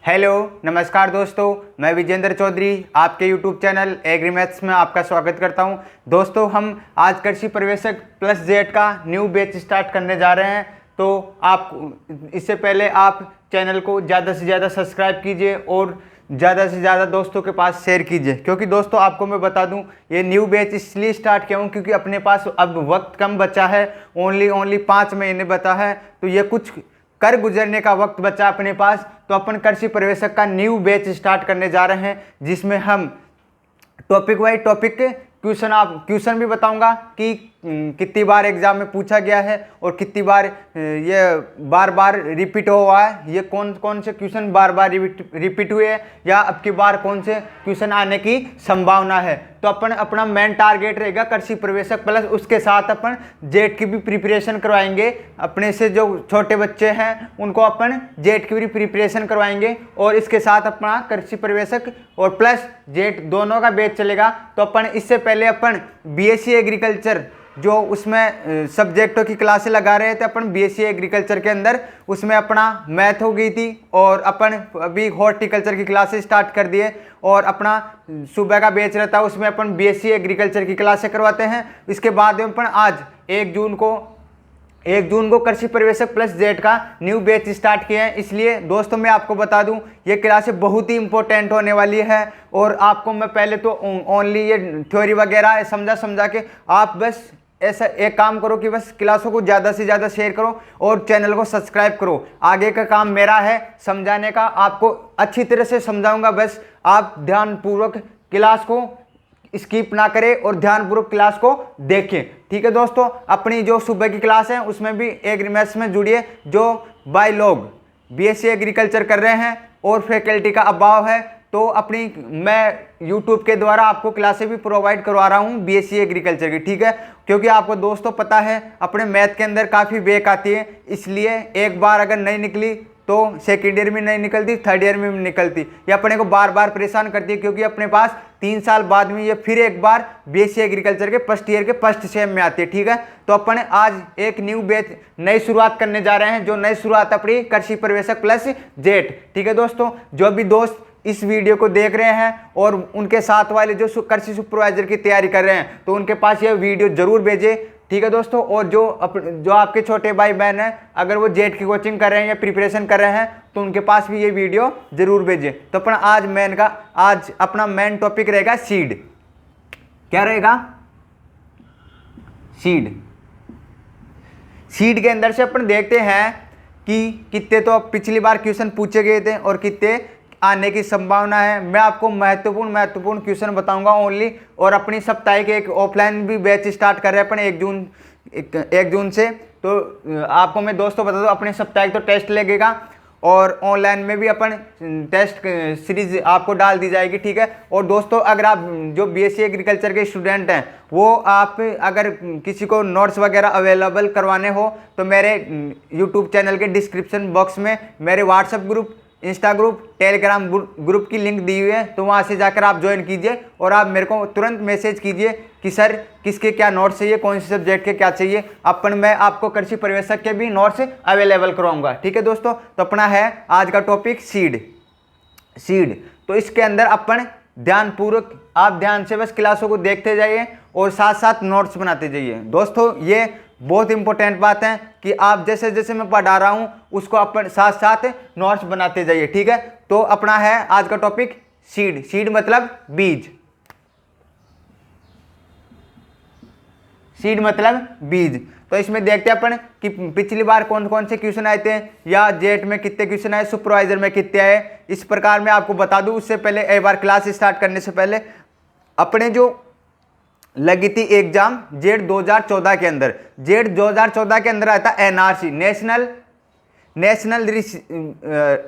Hello नमस्कार दोस्तों, मैं विजेंद्र चौधरी आपके यूट्यूब चैनल एग्री मैथ्स में आपका स्वागत करता हूं। दोस्तों, हम आज कृषि पर्यवेक्षक प्लस जेड का न्यू बैच स्टार्ट करने जा रहे हैं। तो आप इससे पहले आप चैनल को ज़्यादा से ज़्यादा सब्सक्राइब कीजिए और ज़्यादा से ज़्यादा दोस्तों के पास शेयर कीजिए, क्योंकि दोस्तों आपको मैं बता दूं ये न्यू बैच इसलिए स्टार्ट किया हूँ क्योंकि अपने पास अब वक्त कम बचा है। ओनली 5 महीने बचा है, तो ये कुछ कर गुजरने का वक्त बचा अपने पास। तो अपन कृषि पर्यवेक्षक का न्यू बैच स्टार्ट करने जा रहे हैं, जिसमें हम टॉपिक वाइज टॉपिक के क्वेश्चन भी बताऊंगा कि कितनी बार एग्जाम में पूछा गया है और कितनी बार ये बार बार रिपीट हुआ है, ये कौन कौन से क्वेश्चन बार बार रिपीट हुए हैं या अब की बार कौन से क्वेश्चन आने की संभावना है। तो अपन अपना मेन टारगेट रहेगा कृषि पर्यवेक्षक प्लस, उसके साथ अपन जेट की भी प्रिपरेशन करवाएंगे। अपने से जो छोटे बच्चे हैं उनको अपन जेट की भी प्रिपरेशन करवाएंगे और इसके साथ अपना कृषि पर्यवेक्षक और प्लस जेट दोनों का बैच चलेगा। तो अपन इससे पहले अपन बीएससी एग्रीकल्चर जो उसमें सब्जेक्टों की क्लासें लगा रहे थे, अपन बीएससी एग्रीकल्चर के अंदर उसमें अपना मैथ हो गई थी और अपन अभी हॉर्टिकल्चर की क्लासेस स्टार्ट कर दिए और अपना सुबह का बैच रहता है उसमें अपन बीएससी एग्रीकल्चर की क्लासें करवाते हैं। इसके बाद में अपन आज 1 जून को कृषि पर्यवेक्षक प्लस जेड का न्यू बैच स्टार्ट किए हैं। इसलिए दोस्तों मैं आपको बता दूं ये क्लासें बहुत ही इंपॉर्टेंट होने वाली है और आपको मैं पहले तो ओनली ये थ्योरी वगैरह समझा के आप बस ऐसा एक काम करो कि बस क्लासों को ज़्यादा से ज़्यादा शेयर करो और चैनल को सब्सक्राइब करो। आगे का काम मेरा है समझाने का, आपको अच्छी तरह से समझाऊंगा, बस आप ध्यानपूर्वक क्लास को स्किप ना करें और ध्यानपूर्वक क्लास को देखें। ठीक है दोस्तों, अपनी जो सुबह की क्लास है उसमें भी एग्री मैथ्स में जुड़िए। जो बाय लोग बीएससी एग्रीकल्चर कर रहे हैं और फैकल्टी का अभाव है, तो अपनी मैं यूट्यूब के द्वारा आपको क्लासें भी प्रोवाइड करवा रहा हूँ बीएससी एग्रीकल्चर की। ठीक है, क्योंकि आपको दोस्तों पता है अपने मैथ के अंदर काफ़ी बैक आती है, इसलिए एक बार अगर नहीं निकली तो सेकेंड ईयर में नहीं निकलती, थर्ड ईयर में भी निकलती। ये अपने को बार बार परेशान करती है, क्योंकि अपने पास 3 साल बाद में ये फिर एक बार बीएससी एग्रीकल्चर के फर्स्ट ईयर के फर्स्ट सेम में आती है। ठीक है, तो अपन आज एक न्यू बैच नई शुरुआत करने जा रहे हैं, जो नई शुरुआत अपनी कृषि पर्यवेक्षक प्लस जेट। ठीक है दोस्तों, जो भी दोस्त इस वीडियो को देख रहे हैं और उनके साथ वाले जो कृषि सुपरवाइजर की तैयारी कर रहे हैं, तो उनके पास ये वीडियो जरूर भेजें। ठीक है दोस्तों, और जो आपके छोटे भाई बहन हैं अगर वो जेट की कोचिंग कर रहे हैं या प्रिपरेशन कर रहे हैं, तो उनके पास भी ये वीडियो जरूर भेजें। तो अपना आज अपना मेन टॉपिक रहेगा सीड। क्या रहेगा? सीड के अंदर से अपन देखते हैं कि कितने तो पिछली बार क्वेश्चन पूछे गए थे और कितने आने की संभावना है। मैं आपको महत्वपूर्ण क्वेश्चन बताऊंगा ओनली। और अपनी साप्ताहिक एक ऑफलाइन भी बैच स्टार्ट कर रहे हैं अपन 1 जून से। तो आपको मैं दोस्तों बता दूं अपने साप्ताहिक तो टेस्ट लगेगा और ऑनलाइन में भी अपन टेस्ट सीरीज आपको डाल दी जाएगी। ठीक है, और दोस्तों अगर आप जो बीएससी एग्रीकल्चर के स्टूडेंट हैं, वो आप अगर किसी को नोट्स वगैरह अवेलेबल करवाने हो तो मेरे यूट्यूब चैनल के डिस्क्रिप्शन बॉक्स में मेरे WhatsApp group, Insta group, Telegram group की लिंक दी हुई है, तो वहाँ से जाकर आप ज्वाइन कीजिए और आप मेरे को तुरंत मैसेज कीजिए कि सर किसके क्या नोट्स चाहिए, कौन से सब्जेक्ट के क्या चाहिए। मैं आपको कृषि पर्यवेक्षक के भी नोट्स अवेलेबल करवाऊंगा। ठीक है दोस्तों, तो अपना है आज का टॉपिक सीड। तो इसके अंदर अपन ध्यानपूर्वक आप ध्यान से बस क्लासों को देखते जाइए और साथ साथ नोट्स बनाते जाइए। दोस्तों ये बहुत इंपॉर्टेंट बात है कि आप जैसे जैसे मैं पढ़ा रहा हूं उसको अपन साथ साथ नोट्स बनाते जाइए। ठीक है, तो अपना है आज का टॉपिक सीड मतलब बीज। सीड मतलब बीज। तो इसमें देखते हैं अपन कि पिछली बार कौन कौन से क्वेश्चन आए थे या जेट में कितने क्वेश्चन आए, सुपरवाइजर में कितने आए, इस प्रकार मैं आपको बता दूं। उससे पहले एक बार क्लास स्टार्ट करने से पहले अपने जो लगी थी एग्जाम जेट 2014 के अंदर, जेट 2014 के अंदर आया था एनआरसी, नेशनल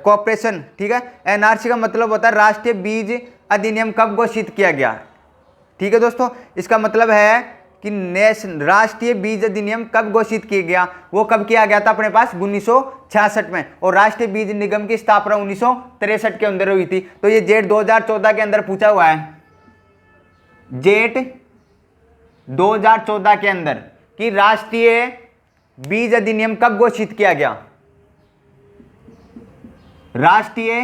कॉर्पोरेशन। ठीक है, एनआरसी का मतलब होता है राष्ट्रीय बीज अधिनियम कब घोषित किया गया। ठीक है दोस्तों, इसका मतलब है कि राष्ट्रीय बीज अधिनियम कब घोषित किया गया, वो कब किया गया था अपने पास 1966 में, और राष्ट्रीय बीज निगम की स्थापना 1963 के अंदर हुई थी। तो ये जेट 2014 के अंदर पूछा हुआ है, जेट 2014 के अंदर कि राष्ट्रीय बीज अधिनियम कब घोषित किया गया। राष्ट्रीय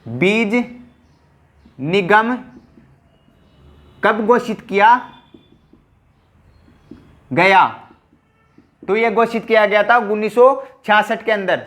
बीज निगम कब घोषित किया गया? तो यह घोषित किया गया था 1966 के अंदर।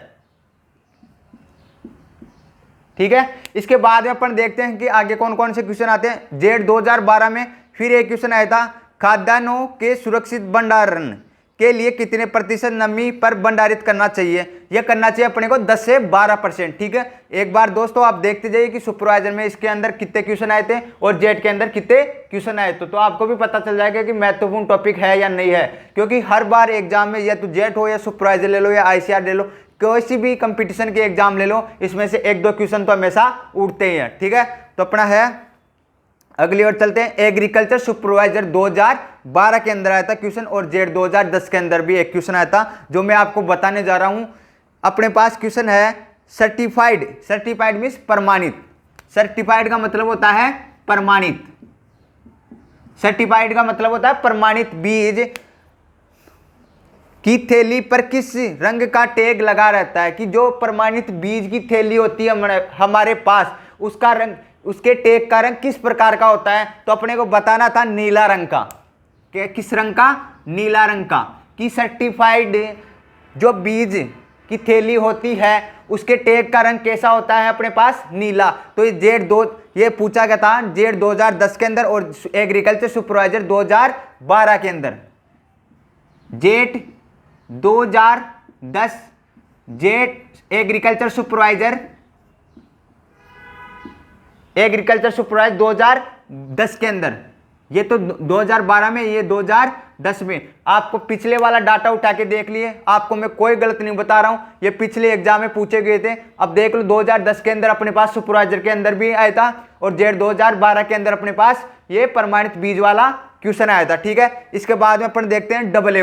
ठीक है, इसके बाद में अपन देखते हैं कि आगे कौन कौन से क्वेश्चन आते हैं। जेड 2012 में फिर एक क्वेश्चन आया था, खाद्यान्नों के सुरक्षित भंडारण के लिए कितने प्रतिशत नमी पर भंडारित करना चाहिए? यह करना चाहिए अपने को 10 से 12%। ठीक है, एक बार दोस्तों आप देखते जाइए कि सुपरवाइजर में इसके अंदर कितने क्वेश्चन आए थे और जेड के अंदर कितने क्वेश्चन आए थे, तो आपको भी पता चल जाएगा कि महत्वपूर्ण टॉपिक है या नहीं है। क्योंकि हर बार एग्जाम में या तो जेड हो या सुपरवाइजर ले लो या ICR ले लो, कोई भी कंपटीशन के एग्जाम ले लो, इसमें से एक दो क्वेश्चन तो हमेशा उठते ही हैं। ठीक है, तो अपना है अगली ओर चलते हैं। एग्रीकल्चर सुपरवाइजर 2012 के अंदर आया था क्वेश्चन और जेड 2010 के अंदर भी एक क्वेश्चन आया था, जो मैं आपको बताने जा रहा हूं। अपने पास क्वेश्चन है सर्टिफाइड। सर्टिफाइड मीन्स प्रमाणित। सर्टिफाइड का मतलब होता है प्रमाणित। सर्टिफाइड का मतलब होता है प्रमाणित बीज की थैली पर किस रंग का टैग लगा रहता है? कि जो प्रमाणित बीज की थैली होती है हमारे पास, उसका रंग, उसके टैग का रंग किस प्रकार का होता है? तो अपने को बताना था नीला रंग का। किस रंग का? नीला रंग का। कि सर्टिफाइड जो बीज की थैली होती है उसके टैग का रंग कैसा होता है? अपने पास नीला। तो ये पूछा गया था जेड 2010 के अंदर और एग्रीकल्चर सुपरवाइजर 2012 के अंदर। जेड 2010 जेड एग्रीकल्चर सुपरवाइजर 2010 के अंदर। ये तो 2012 में, ये 2010 में। आपको पिछले वाला डाटा उठा के देख लिए, आपको मैं कोई गलत नहीं बता रहा हूं, ये पिछले एग्जाम में पूछे गए थे। अब देख लो 2010 के अंदर अपने पास सुपरवाइजर के अंदर भी आया था और जेड 2012 के अंदर अपने पास ये प्रमाणित बीज वाला क्वेश्चन आया था। ठीक है, इसके बाद में अपन देखते हैं डबल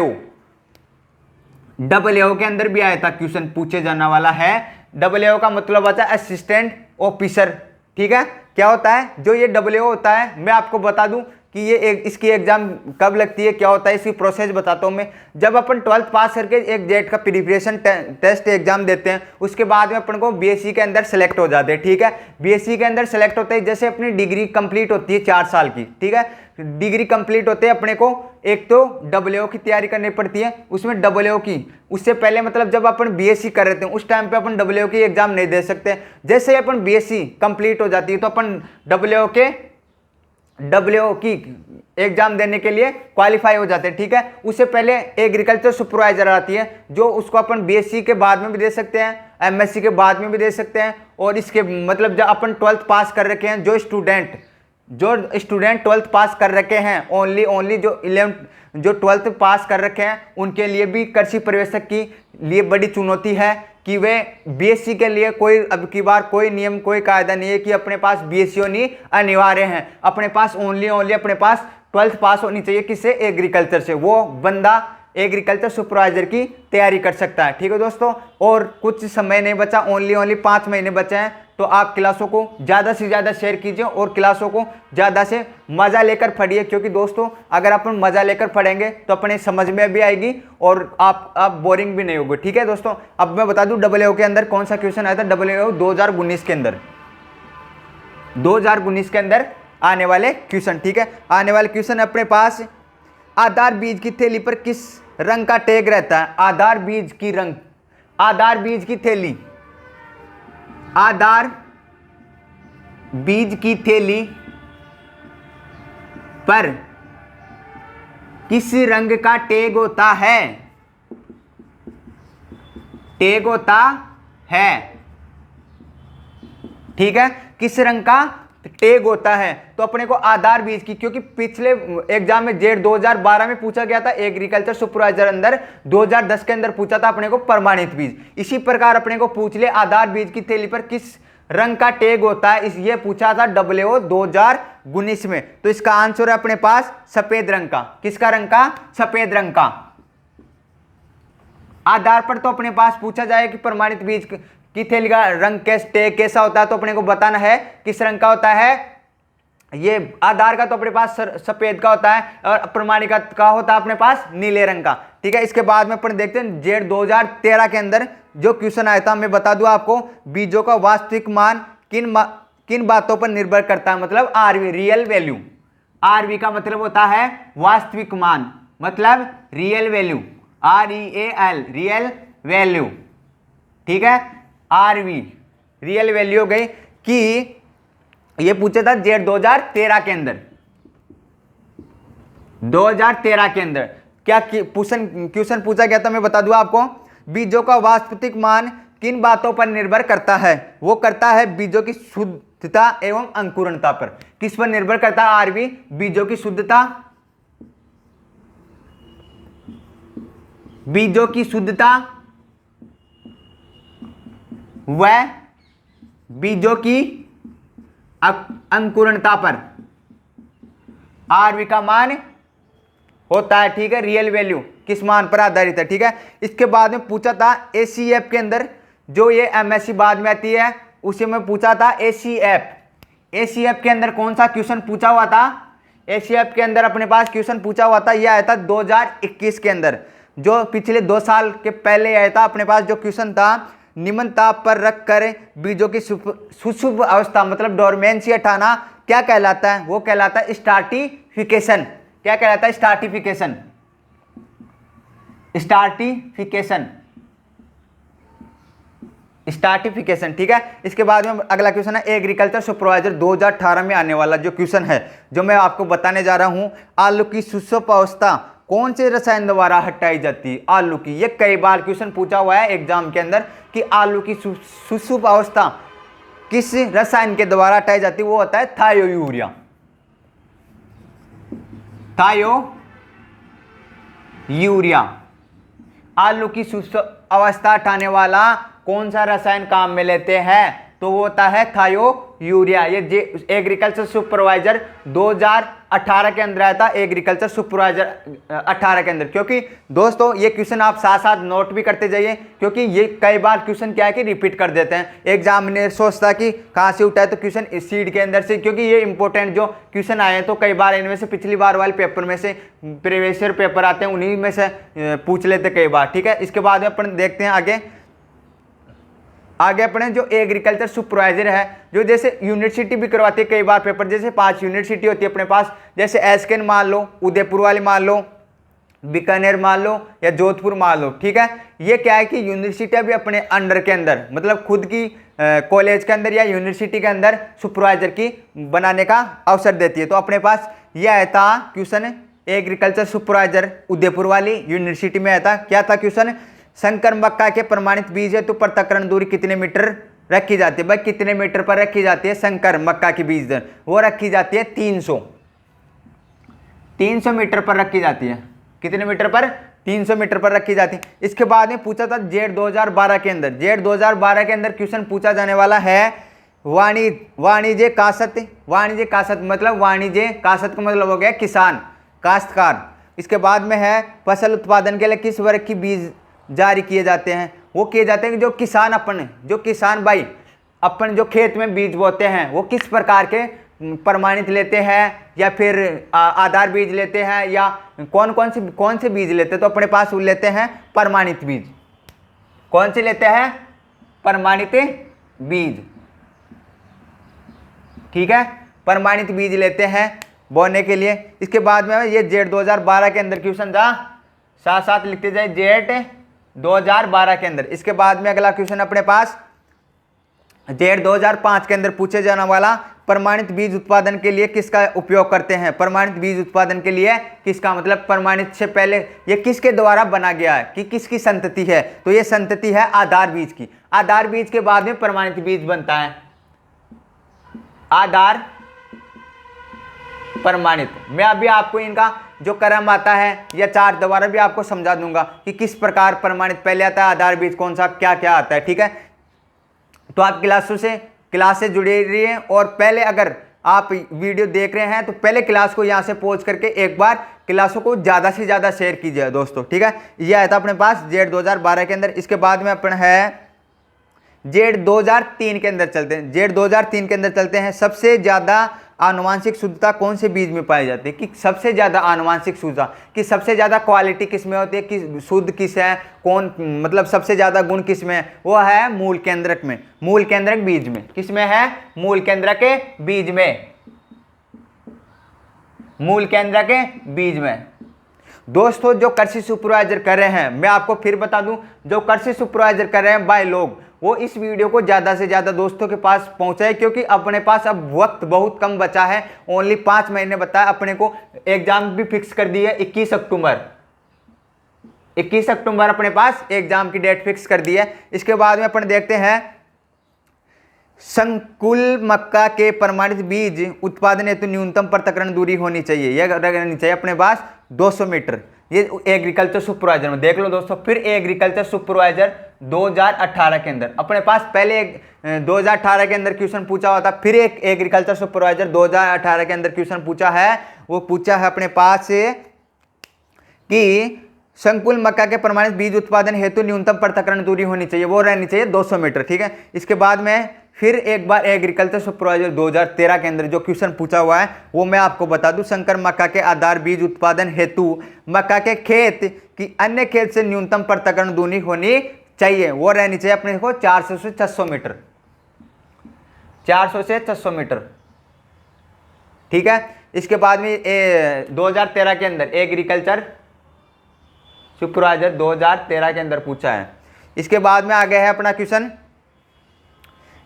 के अंदर भी आया था क्वेश्चन पूछे जाने वाला है। डबल का मतलब होता है असिस्टेंट ऑफिसर। ठीक है, क्या होता है? जो ये डबल होता है, मैं आपको बता दूं कि ये इसकी एग्जाम कब लगती है, क्या होता है, इसकी प्रोसेस बताता हूं मैं। जब अपन 12th पास करके एक जेट का प्रिपरेशन टेस्ट एग्जाम देते हैं, उसके बाद में अपन को BSc के अंदर सेलेक्ट हो जाते हैं। ठीक है, BSc के अंदर सेलेक्ट होते हैं, जैसे अपनी डिग्री कंप्लीट होती है 4 साल की। ठीक है, डिग्री कंप्लीट होते हैं अपने को एक तो डबल की तैयारी करनी पड़ती है। उसमें डबल की उससे पहले मतलब जब अपन BSc कर रहे थे उस टाइम पे अपन डबल की एग्जाम नहीं दे सकते। जैसे अपन BSc कंप्लीट हो जाती है तो अपन डबल की एग्जाम देने के लिए क्वालिफाई हो जाते हैं। ठीक है, उससे पहले एग्रीकल्चर सुपरवाइजर आती है, जो उसको अपन BSc के बाद में भी दे सकते हैं, MSc के बाद में भी दे सकते हैं। और इसके मतलब जब अपन 12th पास कर रखे हैं, जो स्टूडेंट 12th पास कर रखे हैं, ओनली जो 12th पास कर रखे हैं, उनके लिए भी कृषि पर्यवेक्षक की लिए बड़ी चुनौती है कि वे BSc के लिए कोई अब की बार कोई नियम कोई कायदा नहीं है कि अपने पास BSc होनी अनिवार्य है। अपने पास ओनली अपने पास 12th पास होनी चाहिए। किससे? एग्रीकल्चर से। वो बंदा एग्रीकल्चर सुपरवाइजर की तैयारी कर सकता है। ठीक है दोस्तों, और कुछ समय नहीं बचा, ओनली 5 महीने बचे हैं। तो आप क्लासों को ज़्यादा से ज़्यादा शेयर कीजिए और क्लासों को ज़्यादा से मज़ा लेकर पढ़िए, क्योंकि दोस्तों अगर अपन मज़ा लेकर पढ़ेंगे तो अपने समझ में भी आएगी और आप बोरिंग भी नहीं होगे। ठीक है दोस्तों, अब मैं बता दूं डबल के अंदर कौन सा क्वेश्चन आया था। डबल 2019 के अंदर, 2019 के अंदर आने वाले क्वेश्चन। ठीक है, आने वाले क्वेश्चन अपने पास आधार बीज की थैली पर किस रंग का टैग रहता है? आधार बीज की रंग, आधार बीज की थैली, आधार बीज की थैली पर किस रंग का टैग होता है? टैग होता है। ठीक है, किस रंग का टैग होता है? तो अपने को आधार बीज की, क्योंकि पिछले एग्जाम में जेड 2012 में पूछा गया था, एग्रीकल्चर सुपरवाइजर अंदर 2010 के अंदर पूछा था अपने को प्रमाणित बीज। इसी प्रकार अपने को पूछ ले आधार बीज की थैली पर किस रंग का टैग होता है, ये पूछा था डब्ल्यू 2019 में। तो इसका आंसर है अपने पास सफेद रंग का। किसका रंग का? सफेद रंग का। आधार पर तो अपने पास पूछा जाए कि प्रमाणित बीज की थैली का रंग टैग कैसा होता है, तो अपने को बताना है किस रंग का होता है। ये आधार का तो अपने पास सफेद का होता है और प्रमाणित का होता है अपने पास नीले रंग का। ठीक है, इसके बाद में अपन देखते हैं जेड 2013 के अंदर जो क्वेश्चन आया था। मैं बता दूं आपको, बीजों का वास्तविक मान किन बातों पर निर्भर करता है, मतलब आरवी रियल वैल्यू। आरवी का मतलब होता है वास्तविक मान, मतलब real value, REAL real value, ठीक है। आरवी रियल वैल्यू हो गई कि ये पूछा था जेड 2013 के अंदर, 2013 के अंदर क्या क्वेश्चन पूछा गया था, मैं बता दूं आपको। बीजों का वास्तविक मान किन बातों पर निर्भर करता है, वो करता है बीजों की शुद्धता एवं अंकुरणता पर। किस पर निर्भर करता है आरवी? बीजों की शुद्धता, बीजों की शुद्धता व बीजों की अंकुरणता पर आरवी का मान होता है, ठीक है। रियल वैल्यू किस मान पर आधारित है, ठीक है। इसके बाद में पूछा था ACF के अंदर, जो ये MSc बाद में आती है उसे में पूछा था ACF के अंदर कौन सा क्वेश्चन पूछा हुआ था? ACF के अंदर अपने पास क्वेश्चन पूछा हुआ था, यह आया था 2021 के अंदर, जो पिछले 2 साल के पहले आया था अपने पास। जो क्वेश्चन था, निम्न ताप पर रखकर बीजों की सुषुप्त अवस्था मतलब डोरमेंसी हटाना क्या कहलाता है? वो कहलाता है स्टार्टिफिकेशन। क्या कहलाता है? स्टार्टिफिकेशन, स्टार्टिफिकेशन, स्टार्टिफिकेशन, ठीक है। इसके बाद में अगला क्वेश्चन है एग्रीकल्चर सुपरवाइजर 2018 में आने वाला जो क्वेश्चन है, जो मैं आपको बताने जा रहा हूं, आलू की सुषुप्त अवस्था कौन से रसायन द्वारा हटाई जाती है? आलू की। ये कई बार क्वेश्चन पूछा हुआ है एग्जाम के अंदर कि आलू की सुषुप्त अवस्था किस रसायन के द्वारा हटाई जाती है? वो होता है थायो यूरिया, थायो यूरिया। आलू की सुषुप्त अवस्था हटाने वाला कौन सा रसायन काम में लेते हैं? तो वो होता है थायो यूरिया। ये एग्रीकल्चर सुपरवाइजर 2018 के अंदर आया था, एग्रीकल्चर सुपरवाइजर 18 के अंदर। क्योंकि दोस्तों ये क्वेश्चन आप साथ साथ नोट भी करते जाइए, क्योंकि ये कई बार क्वेश्चन क्या है कि रिपीट कर देते हैं। एग्जामिनर सोचता कि कहाँ से उठा है, तो क्वेश्चन इस सीट के अंदर से, क्योंकि ये इंपॉर्टेंट जो क्वेश्चन आए हैं, तो कई बार इनमें से पिछली बार वाले पेपर में से प्रीवियस ईयर पेपर आते हैं, उन्हीं में से पूछ लेते कई बार, ठीक है। इसके बाद में अपन देखते हैं आगे अपने जो एग्रीकल्चर सुपरवाइजर है, जो जैसे यूनिवर्सिटी भी करवाती है कई बार पेपर, जैसे 5 यूनिवर्सिटी होती है अपने पास, जैसे एसकेन मान लो, उदयपुर वाली मान लो, बीकानेर मान लो या जोधपुर मान लो, ठीक है। ये क्या है कि यूनिवर्सिटियां भी अपने अंडर के अंदर, मतलब खुद की कॉलेज के अंदर या यूनिवर्सिटी के अंदर सुपरवाइजर की बनाने का अवसर देती है। तो अपने पास यह आया था क्वेश्चन, एग्रीकल्चर सुपरवाइजर उदयपुर वाली यूनिवर्सिटी में आया था। क्या था क्वेश्चन? संकर मक्का के प्रमाणित बीज है तो पृथक्करण दूरी कितने मीटर रखी जाती है? भाई कितने मीटर पर रखी जाती है संकर मक्का की बीज दर? वो रखी जाती है 300 मीटर पर रखी जाती है। कितने मीटर पर? 300 मीटर पर रखी जाती है। इसके बाद में पूछा था जेड 2012 के अंदर, जेड 2012 के अंदर क्वेश्चन पूछा जाने वाला है वाणिज्य कासत। वाणिज्य कासत मतलब वाणिज्य कासत का मतलब हो गया किसान, काश्तकार। इसके बाद में है फसल उत्पादन के लिए किस वर्ग की बीज जारी किए जाते हैं? वो किए जाते हैं कि जो किसान भाई अपन जो खेत में बीज बोते हैं, वो किस प्रकार के प्रमाणित लेते हैं, या फिर आधार बीज लेते हैं, या कौन से बीज लेते हैं? तो अपने पास लेते हैं प्रमाणित बीज। कौन से लेते हैं? प्रमाणित बीज, ठीक है। प्रमाणित बीज लेते हैं बोने के लिए। इसके बाद में ये जेड 2012 के अंदर क्वेश्चन था, साथ साथ लिखते जाए जेड 2012 के अंदर। इसके बाद में अगला क्वेश्चन अपने पास जेड 2005 के अंदर पूछे जाने वाला, प्रमाणित बीज उत्पादन के लिए किसका उपयोग करते हैं? प्रमाणित बीज उत्पादन के लिए किसका, मतलब प्रमाणित से पहले ये किसके द्वारा बना गया है, कि किसकी संतति है? तो ये संतति है आधार बीज की। आधार बीज के बाद में प्रमाणित बीज बनता है। आधार प्रमाणित। मैं अभी आपको इनका जो क्रम आता है या चार्ट दोबारा भी आपको समझा दूंगा कि किस प्रकार प्रमाणित पहले आता है, आधार बीज कौन सा क्या क्या आता है, ठीक है। तो आप क्लास से जुड़े रहिए, और पहले अगर आप वीडियो देख रहे हैं तो पहले क्लास को यहाँ से पॉज करके एक बार क्लासों को ज़्यादा से ज़्यादा शेयर कीजिए दोस्तों, ठीक है। ये आया था अपने पास जेड 2012 के अंदर। इसके बाद में अपन है जेड 2003 के अंदर चलते हैं। जेड 2003 के अंदर चलते हैं। सबसे ज़्यादा आनुवांशिक शुद्धता कौन से बीज में पाई जाती है, कि सबसे ज़्यादा आनुवांशिक शुद्धता, कि सबसे ज़्यादा क्वालिटी किस में होती है, कि शुद्ध किस है, कौन मतलब सबसे ज़्यादा गुण किस में है, वो है मूल केंद्रक में, मूल केंद्रक बीज में। किस में है? मूल केंद्रक के बीज में, मूल केंद्रक के बीज में। दोस्तों जो कृषि सुपरवाइजर कर रहे हैं, मैं आपको फिर बता दूं, जो कृषि सुपरवाइजर कर रहे हैं भाई लोग, वो इस वीडियो को ज़्यादा से ज़्यादा दोस्तों के पास पहुंचाए, क्योंकि अपने पास अब वक्त बहुत कम बचा है, ओनली 5 महीने बता है अपने को। एग्जाम भी फिक्स कर दी है 21 अक्टूबर, 21 अक्टूबर अपने पास एग्जाम की डेट फिक्स कर दी है। इसके बाद में अपन देखते हैं संकुल मक्का के प्रमाणित बीज उत्पादन हेतु न्यूनतम पृथक्करण दूरी होनी चाहिए, यह रहनी चाहिए अपने पास 200 मीटर। ये एग्रीकल्चर सुपरवाइजर में देख लो दोस्तों। फिर एग्रीकल्चर सुपरवाइजर 2018 के अंदर अपने पास पहले 2018 के अंदर क्वेश्चन पूछा हुआ था, फिर एक एग्रीकल्चर सुपरवाइजर 2018 के अंदर क्वेश्चन पूछा है। वो पूछा है अपने पास से कि संकुल मक्का के प्रमाणित बीज उत्पादन हेतु न्यूनतम पृथक्करण दूरी होनी चाहिए, वो रहनी चाहिए 200 मीटर, ठीक है। इसके बाद में फिर एक बार एग्रीकल्चर सुपरवाइजर 2013 के अंदर जो क्वेश्चन पूछा हुआ है वो मैं आपको बता दूं। संकर मक्का के आधार बीज उत्पादन हेतु मक्का के खेत की अन्य खेत से न्यूनतम पृथक्करण दूरी होनी चाहिए, वो रहनी चाहिए अपने को 400 से 600 मीटर, 400 से 600 मीटर, ठीक है। इसके बाद में 2013 के अंदर एग्रीकल्चर सुपरवाइजर 2013 के अंदर पूछा है। इसके बाद में आ गया है अपना क्वेश्चन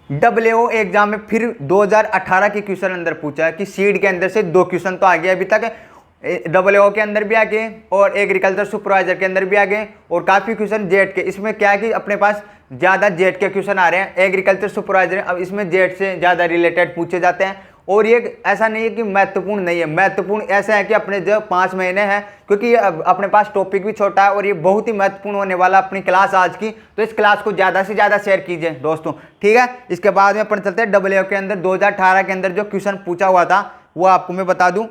WO एग्जाम में, फिर 2018 के क्वेश्चन अंदर पूछा है कि सीड के अंदर से 2 क्वेश्चन तो आ गए अभी तक, WO के अंदर भी आ गए और एग्रीकल्चर सुपरवाइजर के अंदर भी आ गए, और काफ़ी क्वेश्चन जेट के। इसमें क्या है कि अपने पास ज़्यादा जेट के क्वेश्चन आ रहे हैं एग्रीकल्चर सुपरवाइजर, अब इसमें जेट से ज़्यादा रिलेटेड पूछे जाते हैं। और ये ऐसा नहीं है कि महत्वपूर्ण नहीं है, महत्वपूर्ण ऐसा है कि अपने जो 5 महीने हैं, क्योंकि ये अपने पास टॉपिक भी छोटा है और ये बहुत ही महत्वपूर्ण होने वाला अपनी क्लास आज की, तो इस क्लास को ज़्यादा से ज़्यादा शेयर कीजिए दोस्तों, ठीक है। इसके बाद में अपन चलते हैं WO के अंदर 2018 के अंदर जो क्वेश्चन पूछा हुआ था वो आपको मैं बता दूँ।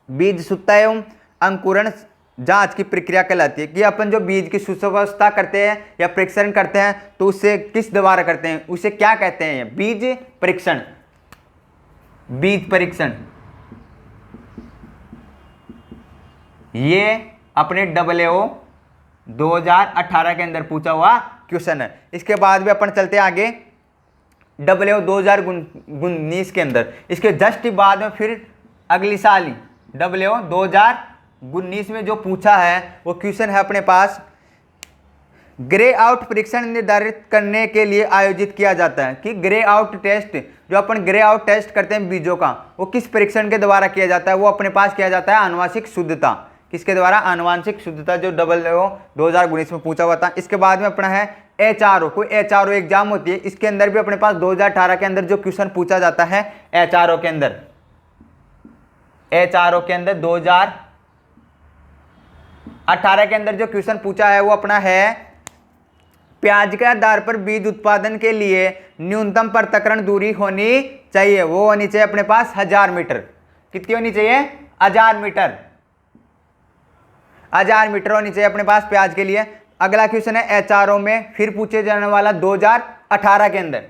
बीज शुद्धता एवं अंकुरण जांच की प्रक्रिया कहलाती है, कि अपन जो बीज की सुव्यवस्था करते हैं या परीक्षण करते हैं तो उससे किस द्वारा करते हैं, उसे क्या कहते हैं? बीज परीक्षण, बीज परीक्षण। ये अपने WO 2018 के अंदर पूछा हुआ क्वेश्चन है। इसके बाद भी अपन चलते हैं आगे WO 2019 के अंदर, इसके जस्ट बाद में फिर अगली साल ही WO 2019 में जो पूछा है वो क्वेश्चन है अपने पास, ग्रे आउट परीक्षण निर्धारित करने के लिए आयोजित किया जाता है, कि ग्रे आउट टेस्ट, जो अपन ग्रे आउट टेस्ट करते हैं बीजों का, वो किस परीक्षण के द्वारा किया जाता है? वो अपने पास किया जाता है आनुवांशिक शुद्धता। किसके द्वारा? आनुवांशिक शुद्धता, जो WO 2019 में पूछा हुआ था। इसके बाद में अपना है HRO, कोई HRO एग्जाम होती है, इसके अंदर भी अपने पास 2018 के अंदर जो क्वेश्चन पूछा जाता है HRO के अंदर, HRO के अंदर 2018 के अंदर जो क्वेश्चन पूछा है वो अपना है प्याज के आधार पर बीज उत्पादन के लिए न्यूनतम पृथक्करण दूरी होनी चाहिए, वो होनी चाहिए अपने पास 1000 मीटर। कितनी होनी चाहिए? 1000 मीटर, 1000 मीटर होनी चाहिए अपने पास प्याज के लिए। अगला क्वेश्चन है HRO में फिर पूछे जाने वाला 2018 के अंदर,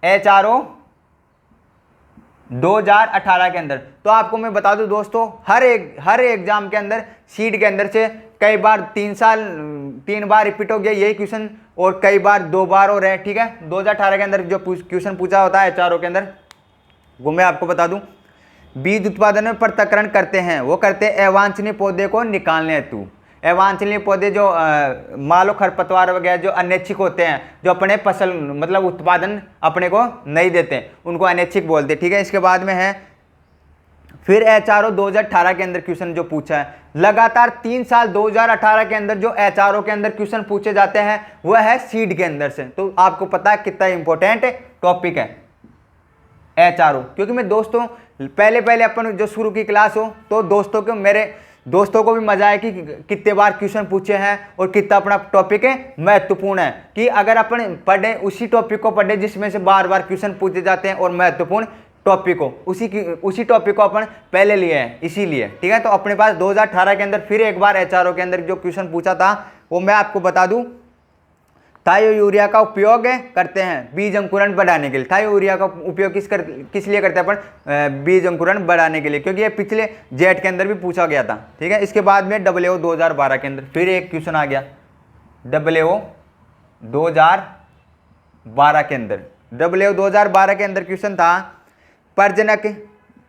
HRO 2018 के अंदर। तो आपको मैं बता दूं दोस्तों, हर एग्जाम के अंदर सीड के अंदर से कई बार 3 बार रिपीट हो गया यही क्वेश्चन, और कई बार 2 बार हो रहे हैं, ठीक है। 2018 के अंदर जो क्वेश्चन पूछा होता है HRO के अंदर, वो मैं आपको बता दूं। बीज उत्पादन में पृथक्करण करते हैं, वो करते हैं अवांछनीय पौधे को निकालने हेतु। अवांछनीय पौधे जो मालो खरपतवार वगैरह जो अनैच्छिक होते हैं, जो अपने फसल मतलब उत्पादन अपने को नहीं देते, उनको अनैच्छिक बोलते हैं, ठीक है। इसके बाद में है फिर HRO 2018 के अंदर क्वेश्चन जो पूछा है, लगातार 3 साल 2018 के अंदर जो HRO के अंदर क्वेश्चन पूछे जाते हैं वह है सीड के अंदर से। तो आपको पता है कितना इंपॉर्टेंट टॉपिक है HRO, क्योंकि मैं दोस्तों पहले अपन जो शुरू की क्लास हो तो दोस्तों को, मेरे दोस्तों को भी मजा आए कि कितने बार क्वेश्चन पूछे हैं और कितना अपना टॉपिक है महत्वपूर्ण है, कि अगर अपन पढ़े उसी टॉपिक को पढ़े जिसमें से बार बार क्वेश्चन पूछे जाते हैं और महत्वपूर्ण टॉपिक को, उसी टॉपिक को अपन पहले लिए हैं इसीलिए, ठीक है। तो अपने पास 2018 के अंदर फिर एक बार HRO के अंदर जो क्वेश्चन पूछा था वो मैं आपको बता दूं, थायो यूरिया का उपयोग करते हैं बीज अंकुरण बढ़ाने के लिए। थायो यूरिया का उपयोग किस लिए करते हैं अपन? बीज अंकुरण बढ़ाने के लिए, क्योंकि ये पिछले जेट के अंदर भी पूछा गया था, ठीक है। इसके बाद में WO 2012 के अंदर फिर एक क्वेश्चन आ गया, WO 2012 के अंदर। WO 2012 के अंदर क्वेश्चन था प्रजनक,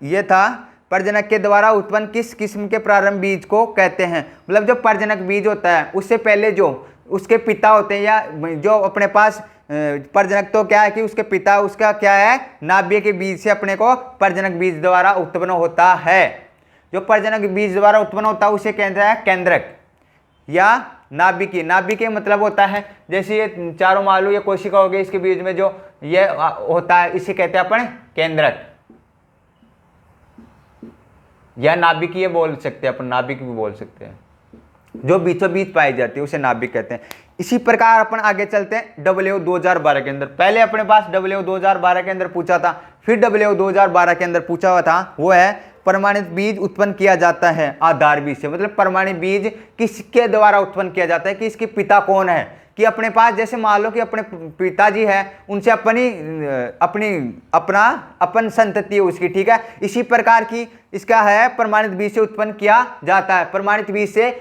ये था प्रजनक के द्वारा उत्पन्न किस किस्म के प्रारंभ बीज को कहते हैं। मतलब जो प्रजनक बीज होता है उससे पहले जो उसके पिता होते हैं, या जो अपने पास प्रजनक, तो क्या है कि उसके पिता, उसका क्या है, नाभ्य के बीज से अपने को प्रजनक बीज द्वारा उत्पन्न होता है। जो प्रजनक बीज द्वारा उत्पन्न होता है उसे कहते हैं केंद्रक या नाभिकीय। नाभिकीय मतलब होता है जैसे ये चारों मालू या कोशिका हो गई, इसके बीच में जो ये होता है इसे कहते हैं अपन केंद्रक या नाभिकीय बोल सकते हैं अपन, नाभिक भी बोल सकते हैं। जो बीचों बीच पाई जाती है उसे नाभिक कहते हैं। इसी प्रकार अपन आगे चलते हैं WO 2012 के अंदर। पहले अपने पास WO 2012 के अंदर पूछा था, फिर WO 2012 के अंदर पूछा हुआ था, वो है प्रमाणित बीज उत्पन्न किया जाता है आधार बीज से। मतलब प्रमाणित बीज किसके द्वारा उत्पन्न किया जाता है, कि इसके पिता कौन है, कि अपने पास जैसे मान लो कि अपने पिताजी है, उनसे अपन संतति है उसकी, ठीक है। इसी प्रकार की इसका है प्रमाणित बीज से उत्पन्न किया जाता है। प्रमाणित बीज से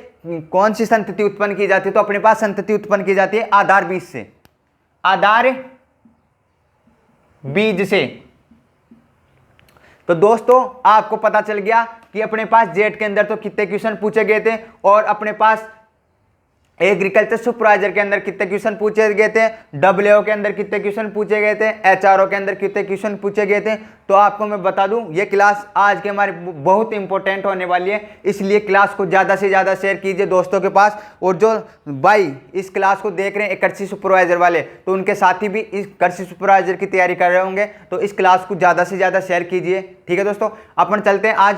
कौन सी संतति उत्पन्न की जाती है, तो अपने पास संतति उत्पन्न की जाती है आधार बीज से, आधार बीज से। तो दोस्तों आपको पता चल गया कि अपने पास जेट के अंदर तो कितने क्वेश्चन पूछे गए थे, और अपने पास एग्रीकल्चर सुपरवाइजर के अंदर कितने क्वेश्चन पूछे गए थे, WO के अंदर कितने क्वेश्चन पूछे गए थे, HRO के अंदर कितने क्वेश्चन पूछे गए थे। तो आपको मैं बता दूं ये क्लास आज के हमारे बहुत इंपॉर्टेंट होने वाली है, इसलिए क्लास को ज़्यादा से ज़्यादा शेयर कीजिए दोस्तों के पास। और जो भाई इस क्लास को देख रहे हैं कृषि सुपरवाइजर वाले, तो उनके साथी भी इस कृषि सुपरवाइजर की तैयारी कर रहे होंगे, तो इस क्लास को ज़्यादा से ज़्यादा शेयर कीजिए, ठीक है दोस्तों। अपन चलते हैं आज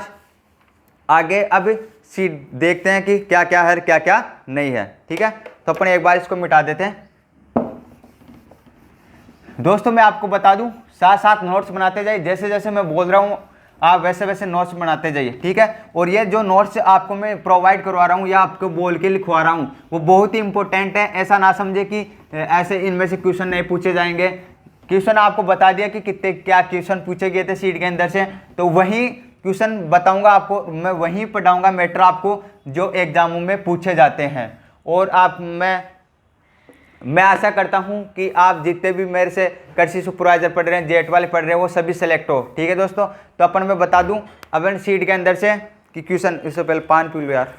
आगे, अब सीट देखते हैं कि क्या क्या है क्या क्या नहीं है, ठीक है। तो अपन एक बार इसको मिटा देते हैं। दोस्तों मैं आपको बता दूं, साथ साथ नोट्स बनाते जाइए, जैसे जैसे मैं बोल रहा हूं आप वैसे वैसे नोट्स बनाते जाइए, ठीक है। और ये जो नोट्स आपको मैं प्रोवाइड करवा रहा हूं या आपको बोल के लिखवा रहा हूं, वो बहुत ही इंपॉर्टेंट है। ऐसा ना समझे कि ऐसे इनमें से क्वेश्चन नहीं पूछे जाएंगे। क्वेश्चन आपको बता दिया कि कितने क्या क्वेश्चन पूछे गए थे सीट के अंदर से, तो वही क्वेश्चन बताऊंगा आपको, मैं वहीं पढ़ाऊंगा मैटर आपको जो एग्जामों में पूछे जाते हैं। और मैं आशा करता हूं कि आप जितने भी मेरे से कृषि सुपरवाइजर पढ़ रहे हैं, जेट वाले पढ़ रहे हैं, वो सभी सेलेक्ट हो, ठीक है दोस्तों। तो अपन मैं बता दूं अपन सीट के अंदर से कि क्वेश्चन, इससे पहले पान पी लो यार,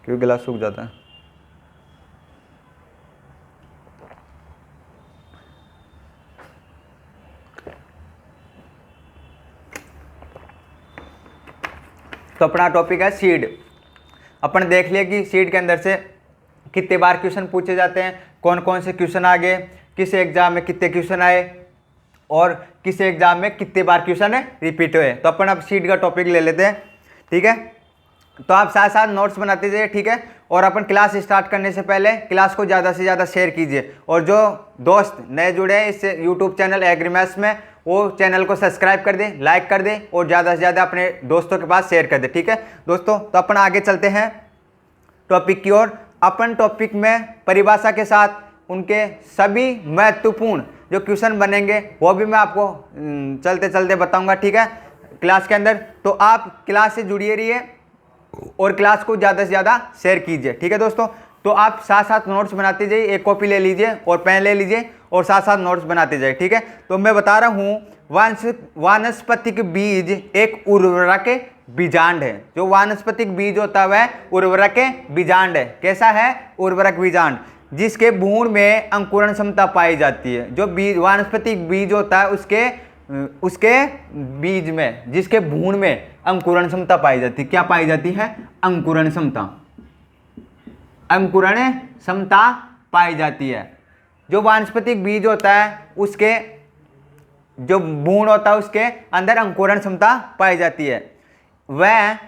क्यों गिलास सूख जाता है। तो अपना टॉपिक है सीड। अपन देख लिया कि सीड के अंदर से कितने बार क्वेश्चन पूछे जाते हैं, कौन कौन से क्वेश्चन आ गए, किस एग्जाम में कितने क्वेश्चन आए, और किस एग्जाम में कितने बार क्वेश्चन रिपीट हुए। तो अपन अब सीड का टॉपिक ले लेते हैं, ठीक है। तो आप साथ साथ नोट्स बनाते जाइए, ठीक है। और अपन क्लास स्टार्ट करने से पहले क्लास को ज़्यादा से ज़्यादा शेयर कीजिए। और जो दोस्त नए जुड़े हैं इस यूट्यूब चैनल एग्री मैथ्स में, वो चैनल को सब्सक्राइब कर दे, लाइक कर दे, और ज़्यादा से ज़्यादा अपने दोस्तों के पास शेयर कर दे, ठीक है दोस्तों। तो अपन आगे चलते हैं टॉपिक की ओर। अपन टॉपिक में परिभाषा के साथ उनके सभी महत्वपूर्ण जो क्वेश्चन बनेंगे वो भी मैं आपको चलते चलते बताऊंगा, ठीक है, क्लास के अंदर। तो आप क्लास से जुड़िए रहिए और क्लास को ज़्यादा से ज़्यादा शेयर कीजिए, ठीक है दोस्तों। तो आप साथ साथ नोट्स बनाते जाइए, एक कॉपी ले लीजिए और पेन ले लीजिए और साथ साथ नोट्स बनाते जाइए, ठीक है। तो मैं बता रहा हूँ वानस्पतिक बीज एक उर्वरक बीजांड है। जो वानस्पतिक बीज होता है वह उर्वरक बीजांड है। कैसा है? उर्वरक बीजांड, जिसके भ्रूण में अंकुरण क्षमता पाई जाती है। जो बीज वानस्पतिक बीज होता है उसके बीज में, जिसके भ्रूण में अंकुरण क्षमता पाई जाती है। क्या पाई जाती है? अंकुरण क्षमता, अंकुरण क्षमता पाई जाती है। जो वानस्पतिक बीज होता है उसके जो भ्रूण होता है उसके अंदर अंकुरण क्षमता पाई जाती है। वह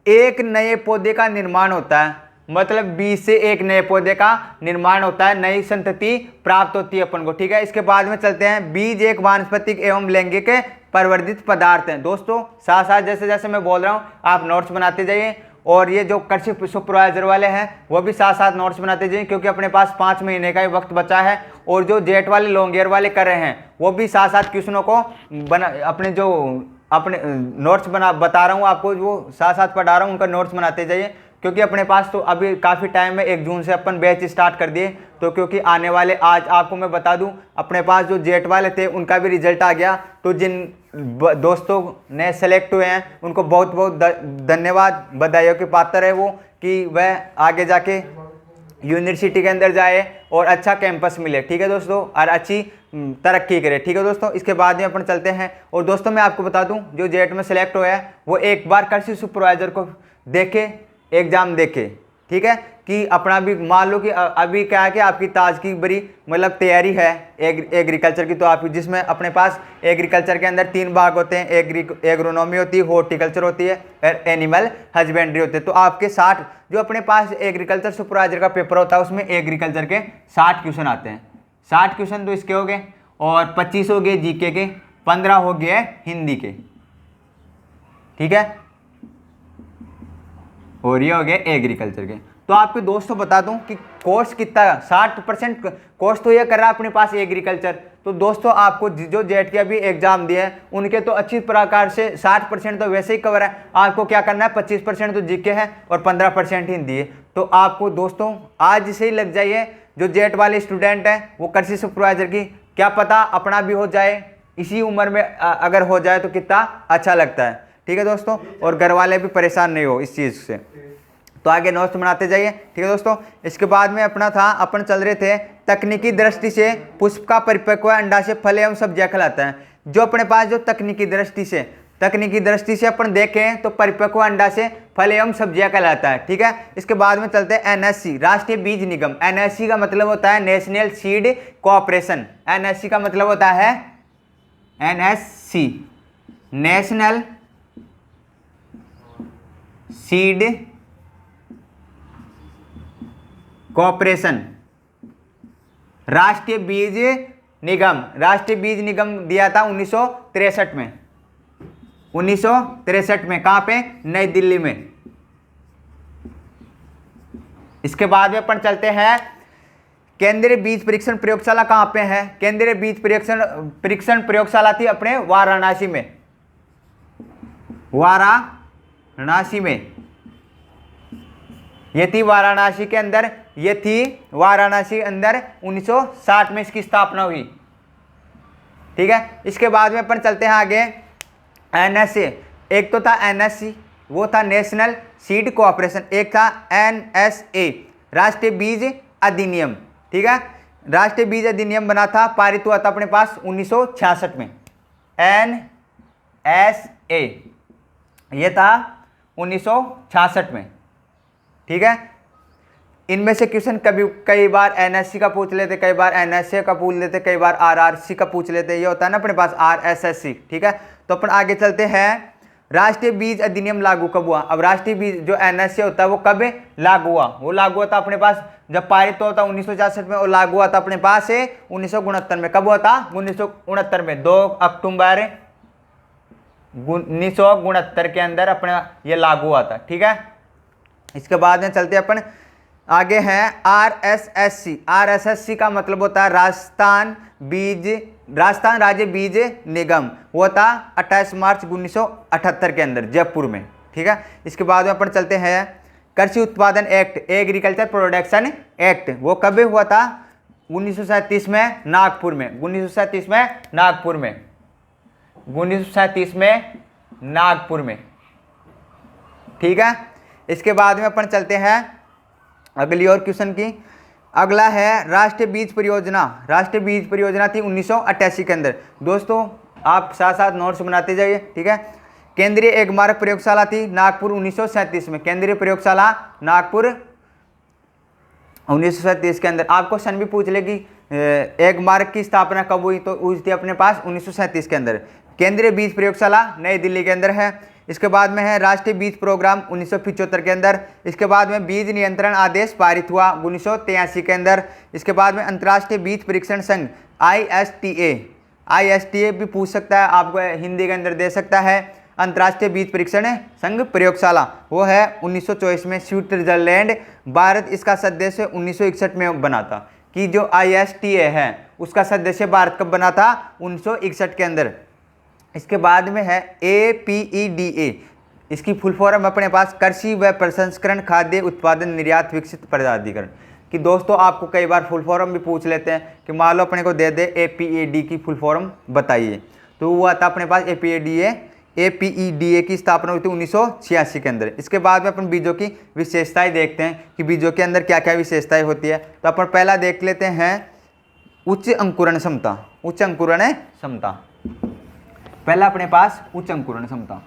एक नए पौधे का निर्माण होता है, मतलब बीज से एक नए पौधे का निर्माण होता है, नई संतति प्राप्त होती है अपन को, ठीक है। इसके बाद में चलते हैं, बीज एक वानस्पतिक एवं लैंगिक परिवर्धित पदार्थ है। दोस्तों साथ साथ जैसे जैसे मैं बोल रहा हूँ आप नोट्स बनाते जाइए और ये जो कृषि सुपरवाइजर वाले हैं वो भी साथ साथ नोट्स बनाते जाइए, क्योंकि अपने पास 5 महीने का ही वक्त बचा है। और जो जेट वाले लॉन्ग ईयर वाले कर रहे हैं वो भी साथ साथ क्वेश्चनों को अपने नोट्स बता रहा हूँ आपको, वो साथ साथ पढ़ा रहा हूँ, उनका नोट्स बनाते जाइए, क्योंकि अपने पास तो अभी काफ़ी टाइम है। 1 जून से अपन बैच स्टार्ट कर दिए, तो क्योंकि आने वाले आज आपको मैं बता दूं, अपने पास जो जेट वाले थे उनका भी रिजल्ट आ गया। तो जिन दोस्तों ने सेलेक्ट हुए हैं उनको बहुत बहुत धन्यवाद, बधाइयों के पात्र है वो, कि वह आगे जाके यूनिवर्सिटी के अंदर जाए और अच्छा कैंपस मिले। ठीक है दोस्तों, और अच्छी तरक्की करे। ठीक है दोस्तों, इसके बाद में अपन चलते हैं। और दोस्तों मैं आपको बता दूं, जो जेट में सेलेक्ट हुआ है वो एक बार कृषि सुपरवाइजर को देखे, एग्जाम देखे। ठीक है, कि अपना भी मान लो कि अभी क्या है कि आपकी ताजगी बड़ी मतलब तैयारी है एग्रीकल्चर की, तो आप जिसमें अपने पास एग्रीकल्चर के अंदर 3 भाग होते हैं, एग्रोनॉमी होती है, हॉर्टिकल्चर होती है और एनिमल हस्बेंड्री होती है। तो आपके 60 जो अपने पास एग्रीकल्चर सुपरवाइजर का पेपर होता है उसमें एग्रीकल्चर के 60 क्वेश्चन आते हैं। 60 क्वेश्चन तो इसके हो गए, और 25 हो गए जीके के, 15 हो गए हिंदी के। ठीक है, और ये हो गए एग्रीकल्चर के। तो आपके दोस्तों बता दूं कि कोर्स कितना, 60% कोर्स तो ये कर रहा है अपने पास एग्रीकल्चर। तो दोस्तों आपको जो जेट के अभी एग्जाम दिए हैं उनके तो अच्छी प्रकार से 60% तो वैसे ही कवर है। आपको क्या करना है, 25% तो जीके है और 15% हिंदी है। तो आपको दोस्तों आज से ही लग जाइए, जो जेट वाले स्टूडेंट हैं वो कृषि सुपरवाइजर की, क्या पता अपना भी हो जाए इसी उम्र में, अगर हो जाए तो कितना अच्छा लगता है। ठीक है दोस्तों, और घर वाले भी परेशान नहीं हो इस चीज़ से। तो आगे नोट्स बनाते जाइए। ठीक है दोस्तों, इसके बाद में अपना था, अपन चल रहे थे तकनीकी दृष्टि से पुष्प का परिपक्व अंडा से फल एवं सब्जियां कहलाता है। जो अपने पास जो तकनीकी दृष्टि से अपन देखें तो परिपक्व अंडा से फल एवं सब्जियां कहलाता है। ठीक है, इसके बाद में चलते हैं एनएससी, राष्ट्रीय बीज निगम। एनएससी का मतलब होता है नेशनल सीड कोऑपरेशन। एनएससी का मतलब होता है एनएससी, नेशनल सीड कॉर्पोरेशन। राष्ट्रीय बीज निगम दिया था 1963 में। 1963 में कहां पे, नई दिल्ली में। इसके बाद में अपन चलते हैं केंद्रीय बीज परीक्षण प्रयोगशाला कहां पे है। केंद्रीय बीज परीक्षण प्रयोगशाला थी अपने वाराणसी में। ये थी वाराणसी के अंदर, 1960 में इसकी स्थापना हुई। ठीक है, इसके बाद में अपन चलते हैं आगे एनएसए। एक तो था एनएससी, वो था नेशनल सीड कोऑपरेशन। एक था एनएसए, राष्ट्रीय बीज अधिनियम। ठीक है, राष्ट्रीय बीज अधिनियम बना था, पारित हुआ था अपने पास 1966 में। एनएसए ये था 1966 में। ठीक है, इनमें से क्वेश्चन कई बार एनएससी का पूछ लेते, कई बार एनएसए का पूछ लेते, कई बार आरआरसी का पूछ लेते। ये होता है ना अपने पास आरएसएससी। ठीक है, तो अपन आगे चलते हैं। राष्ट्रीय बीज अधिनियम लागू कब हुआ। अब राष्ट्रीय बीज जो एनएसए होता है वो कब लागू हुआ, वो लागू हुआ था अपने पास जब पारित हुआ था 1966 में, और लागू हुआ था अपने पास 1969 में। कब हुआ था, 1969 में, 2 अक्टूबर 1969 के अंदर अपने ये लागू हुआ था। ठीक है, इसके बाद में चलते अपन आगे हैं आरएसएससी। आरएसएससी का मतलब होता है राजस्थान राज्य बीज निगम। वो था 28 मार्च 1978 के अंदर जयपुर में। ठीक है, इसके बाद में अपन चलते हैं कृषि उत्पादन एक्ट, एग्रीकल्चर प्रोडक्शन एक्ट। वो कब हुआ था, 1937 में नागपुर में। 1937 में नागपुर में। ठीक है, इसके बाद में अपन चलते हैं अगली और क्वेश्चन की। अगला है राष्ट्रीय बीज परियोजना। राष्ट्रीय बीज परियोजना थी 1988 के अंदर। दोस्तों आप साथ साथ नोट्स बनाते जाइए। ठीक है, केंद्रीय एगमार्क प्रयोगशाला थी नागपुर 1937 में। केंद्रीय प्रयोगशाला नागपुर 1937 के अंदर। आपको क्वेश्चन भी पूछ लेगी एगमार्क की स्थापना कब हुई, तो हुई थी अपने पास 1937 के अंदर। केंद्रीय बीज प्रयोगशाला नई दिल्ली के अंदर है। इसके बाद में है राष्ट्रीय बीज प्रोग्राम 1975 के अंदर। इसके बाद में बीज नियंत्रण आदेश पारित हुआ 1983 के अंदर। इसके बाद में अंतर्राष्ट्रीय बीज परीक्षण संघ ISTA भी पूछ सकता है, आपको हिंदी के अंदर दे सकता है। अंतर्राष्ट्रीय बीज परीक्षण संघ प्रयोगशाला, वो है 1924 में स्विट्जरलैंड। भारत इसका सदस्य 1961 में बना था। कि जो ISTA है उसका सदस्य भारत कब बना था? 1961 के अंदर। इसके बाद में है APEDA, इसकी फुल फॉर्म अपने पास कृषि व प्रसंस्करण खाद्य उत्पादन निर्यात विकसित प्राधिकरण। कि दोस्तों आपको कई बार फुल फॉर्म भी पूछ लेते हैं कि मान लो अपने को दे दे APED की फुल फॉर्म बताइए, तो वो आता अपने पास APEDA की स्थापना हुई थी 1986 के अंदर। इसके बाद में अपन बीजों की विशेषताएं देखते हैं कि बीजों के अंदर क्या क्या विशेषताएं होती है। तो अपन पहला देख लेते हैं उच्च अंकुरण क्षमता। उच्च अंकुरण क्षमता, पहला अपने पास उच्च अंकुरण क्षमता।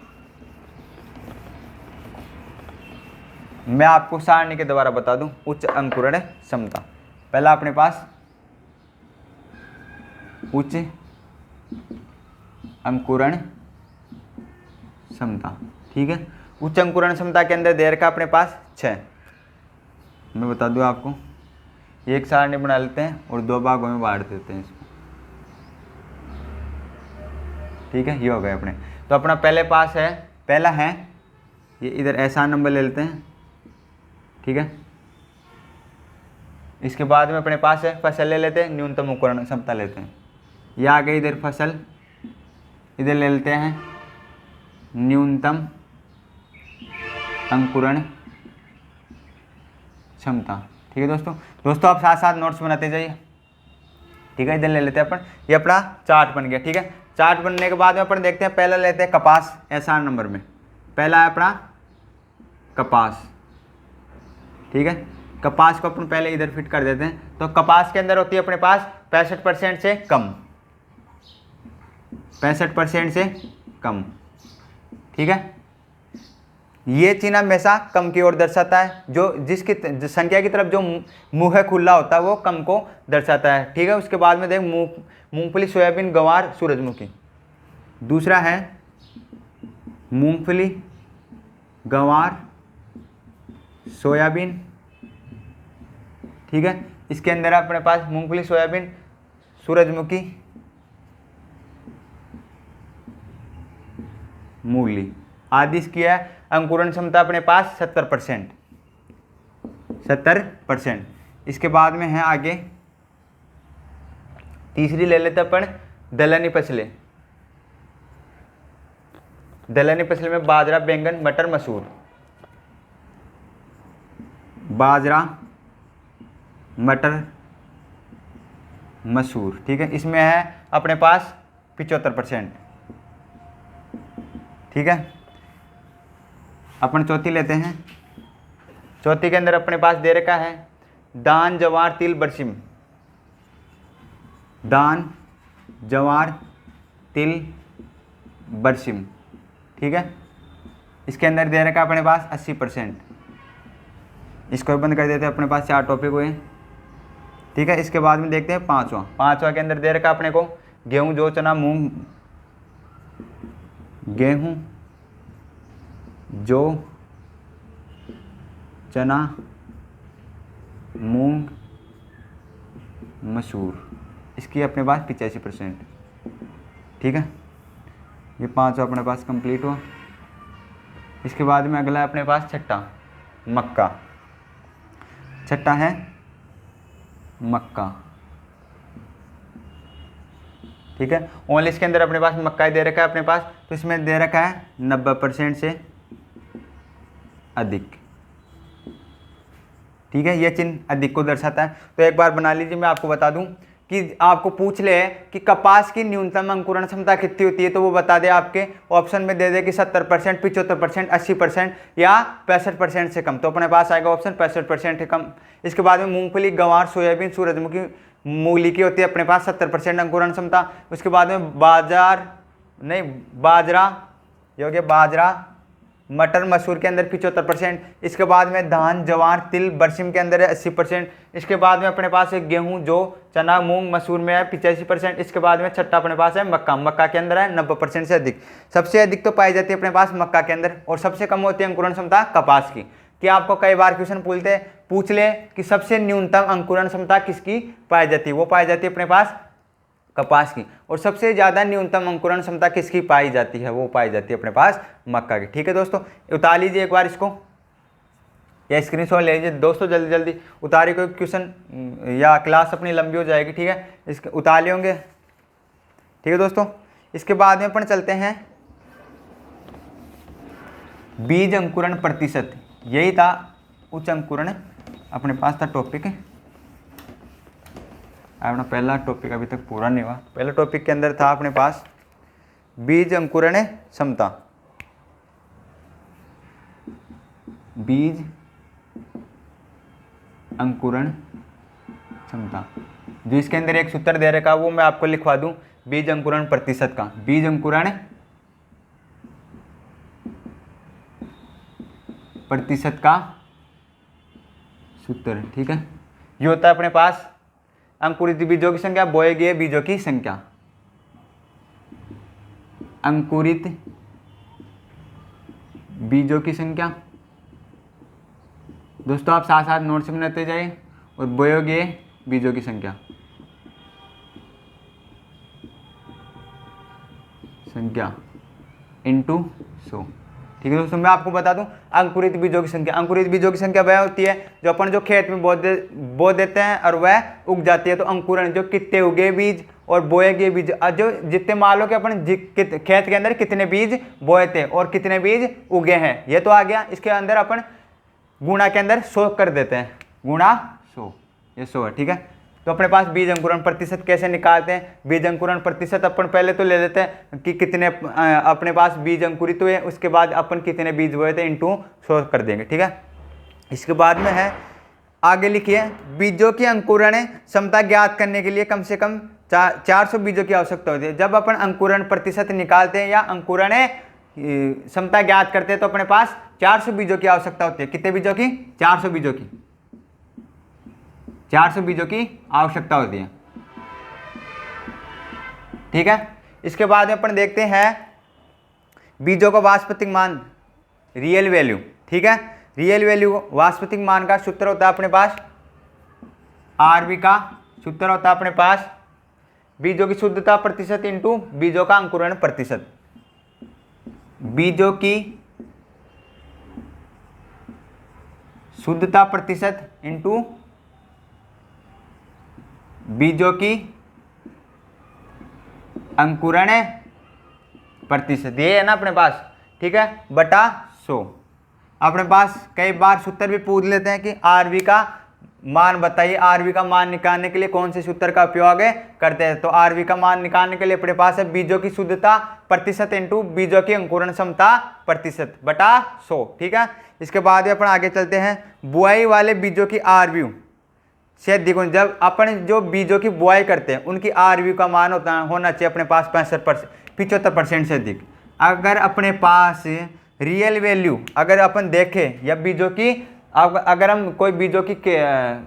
मैं आपको सारणी के द्वारा बता दूं। उच्च अंकुरण क्षमता, पहला अपने पास उच्च अंकुरण क्षमता। ठीक है, उच्च अंकुरण क्षमता के अंदर दे रखा अपने पास 6। मैं बता दूं आपको, एक सारणी बना लेते हैं और 2 भागों में बांट देते हैं इसको। ठीक है, ये हो गए अपने। तो अपना पहले पास है, पहला है ये, इधर ऐसा नंबर ले लेते हैं। ठीक है, इसके बाद में अपने पास है फसल ले लेते हैं, न्यूनतम अंकुरण क्षमता लेते हैं। ये आ गई इधर फसल, इधर ले लेते हैं न्यूनतम अंकुरण क्षमता। ठीक है दोस्तों आप साथ साथ नोट्स बनाते जाइए। ठीक है, इधर ले लेते हैं अपन, ये अपना चार्ट बन गया। ठीक है, चार्ट बनने के बाद में अपन देखते हैं, पहला लेते हैं कपास SR नंबर में। पहला है अपना कपास। ठीक है, कपास को अपन पहले इधर फिट कर देते हैं। तो कपास के अंदर होती है अपने पास 65% से कम, 65% से कम। ठीक है, ये चिन्ह हमेशा कम की ओर दर्शाता है, जो जिसकी संख्या की तरफ जो मुंह है खुला होता है वो कम को दर्शाता है। ठीक है, उसके बाद में देख मूंगफली, सोयाबीन, गंवार, सूरजमुखी। दूसरा है मूंगफली, गंवार, सोयाबीन। ठीक है, इसके अंदर अपने पास मूंगफली, सोयाबीन, सूरजमुखी, मूली आदि। इसकी है अंकुरण क्षमता अपने पास 70%। 70%। इसके बाद में है आगे तीसरी ले लेते अपन दलहनी फसलें। दलहनी फसलें में बाजरा, बैंगन, मटर, मसूर। बाजरा, मटर, मसूर। ठीक है, इसमें है अपने पास 75%। ठीक है, अपन चौथी लेते हैं। चौथी के अंदर अपने पास दे रखा है दान, जवार, तिल, बरसिम। दान, जवार, तिल, बरसिम। ठीक है, इसके अंदर दे रखा अपने पास 80%। इसको बंद कर देते हैं, अपने पास 4 टॉपिक हुए। ठीक है, इसके बाद में देखते हैं पांचवा के अंदर दे रखा अपने को गेहूं, जौ, चना, मूंग। गेहूं, जौ, चना, मूंग, मसूर। इसकी अपने पास 85%। ठीक है, ये 5 अपने पास कंप्लीट हुआ। इसके बाद में अगला है अपने पास छठा, मक्का। छठा है मक्का। ठीक है, ओनली इसके अंदर अपने पास मक्का ही दे रखा है अपने पास, तो इसमें दे रखा है 90% से अधिक। ठीक है, यह चिन्ह अधिक को दर्शाता है। तो एक बार बना लीजिए, मैं आपको बता दूं कि आपको पूछ ले कि कपास की न्यूनतम अंकुरण क्षमता कितनी होती है, तो वो बता दे आपके ऑप्शन में दे दे कि 70%, 75%, 80% या 65% से कम। तो अपने पास आएगा ऑप्शन 65% से कम। इसके बाद में मूंगफली, गंवार, सोयाबीन, सूरजमुखी, मूली की होती है अपने पास 70% अंकुरण क्षमता। उसके बाद में बाजरा, ये हो गया बाजरा, मटर, मसूर के अंदर 75%। इसके बाद में धान, जवार, तिल, बरसिम के अंदर है 80%। इसके बाद में अपने पास है गेहूं, जौ, चना, मूंग, मसूर में है 85%। इसके बाद में छठा अपने पास है मक्का। मक्का के अंदर है 90% से अधिक। सबसे अधिक तो पाई जाती है अपने पास मक्का के अंदर, और सबसे कम होती है अंकुरण क्षमता कपास की। कि आपको कई बार क्वेश्चन पूछ ले कि सबसे न्यूनतम अंकुरण क्षमता किसकी पाई जाती है, वो पाई जाती है अपने पास कपास की। और सबसे ज़्यादा न्यूनतम अंकुरण क्षमता किसकी पाई जाती है? वो पाई जाती है अपने पास मक्का की। ठीक है दोस्तों, उतार लीजिए एक बार इसको या स्क्रीनशॉट ले लीजिए दोस्तों, जल्दी जल्दी उतारिए, कोई क्वेश्चन या क्लास अपनी लंबी हो जाएगी। ठीक है, इसके उतार लिए होंगे। ठीक है दोस्तों, इसके बाद में अपन चलते हैं बीज अंकुरण प्रतिशत। यही था उच्च अंकुरण, अपने पास था टॉपिक। अपना पहला टॉपिक अभी तक पूरा नहीं हुआ। पहला टॉपिक के अंदर था अपने पास बीज अंकुरण क्षमता, बीज अंकुरण क्षमता, जो इसके अंदर एक सूत्र दे रखा वो मैं आपको लिखवा दूं, बीज अंकुरण प्रतिशत का। बीज अंकुरण प्रतिशत का सूत्र। ठीक है, ये होता है अपने पास अंकुरित बीजों की संख्या, बोए गए बीजों की संख्या। अंकुरित बीजों की संख्या दोस्तों, आप साथ साथ नोट्स बनाते जाइए, और बोए गए बीजों की संख्या इंटू 100। ठीक है दोस्तों, मैं आपको बता दूं अंकुरित बीजों की संख्या। अंकुरित बीजों की संख्या वह होती है जो अपन जो खेत में बो देते हैं और वह उग जाती है। तो अंकुरण जो कितने उगे बीज और बोए गए बीज, जो जितने मान लो कि अपन खेत के अंदर कितने बीज बोए थे और कितने बीज उगे हैं, ये तो आ गया। इसके अंदर अपन गुणा के अंदर 100 कर देते हैं, गुणा 100, ये 100 है। ठीक है, तो अपने पास बीज अंकुरण प्रतिशत कैसे निकालते हैं? बीज अंकुरण प्रतिशत अपन पहले तो ले लेते हैं कि कितने अपने पास बीज अंकुरित हुए, उसके बाद अपन कितने बीज बोए थे इंटू 100 कर देंगे। ठीक है, इसके बाद में है आगे लिखिए, बीजों की अंकुरण क्षमता ज्ञात करने के लिए कम से कम 400 बीजों की आवश्यकता होती है। जब अपन अंकुरण प्रतिशत निकालते हैं या अंकुरण क्षमता ज्ञात करते हैं तो अपने पास 400 बीजों की आवश्यकता होती है। कितने बीजों की? 400 बीजों की, 400 बीजों की आवश्यकता होती है। ठीक है, इसके बाद में अपन देखते हैं बीजों का वास्तविक मान, रियल वैल्यू। ठीक है, रियल वैल्यू वास्तविक मान का सूत्र होता है अपने पास आरवी का सूत्र होता है अपने पास बीजों की शुद्धता प्रतिशत इंटू बीजों का अंकुरण प्रतिशत। बीजों की शुद्धता प्रतिशत इंटू बीजों की अंकुरण प्रतिशत, ये है ना अपने पास। ठीक है, बटा 100। अपने पास कई बार सूत्र भी पूछ लेते हैं कि आरवी का मान बताइए। आरवी का मान निकालने के लिए कौन से सूत्र का उपयोग करते हैं? तो आरवी का मान निकालने के लिए अपने पास है बीजों की शुद्धता प्रतिशत इंटू बीजों की अंकुरण क्षमता प्रतिशत बटा 100। ठीक है, इसके बाद अपन आगे चलते हैं, बुआई वाले बीजों की आरवी से द्विगुण। जब अपन जो बीजों की बुआई करते हैं उनकी आरवी का मान होना चाहिए अपने पास 75% से अधिक। अगर अपने पास रियल वैल्यू अगर अपन देखें या बीजों की अगर हम कोई बीजों की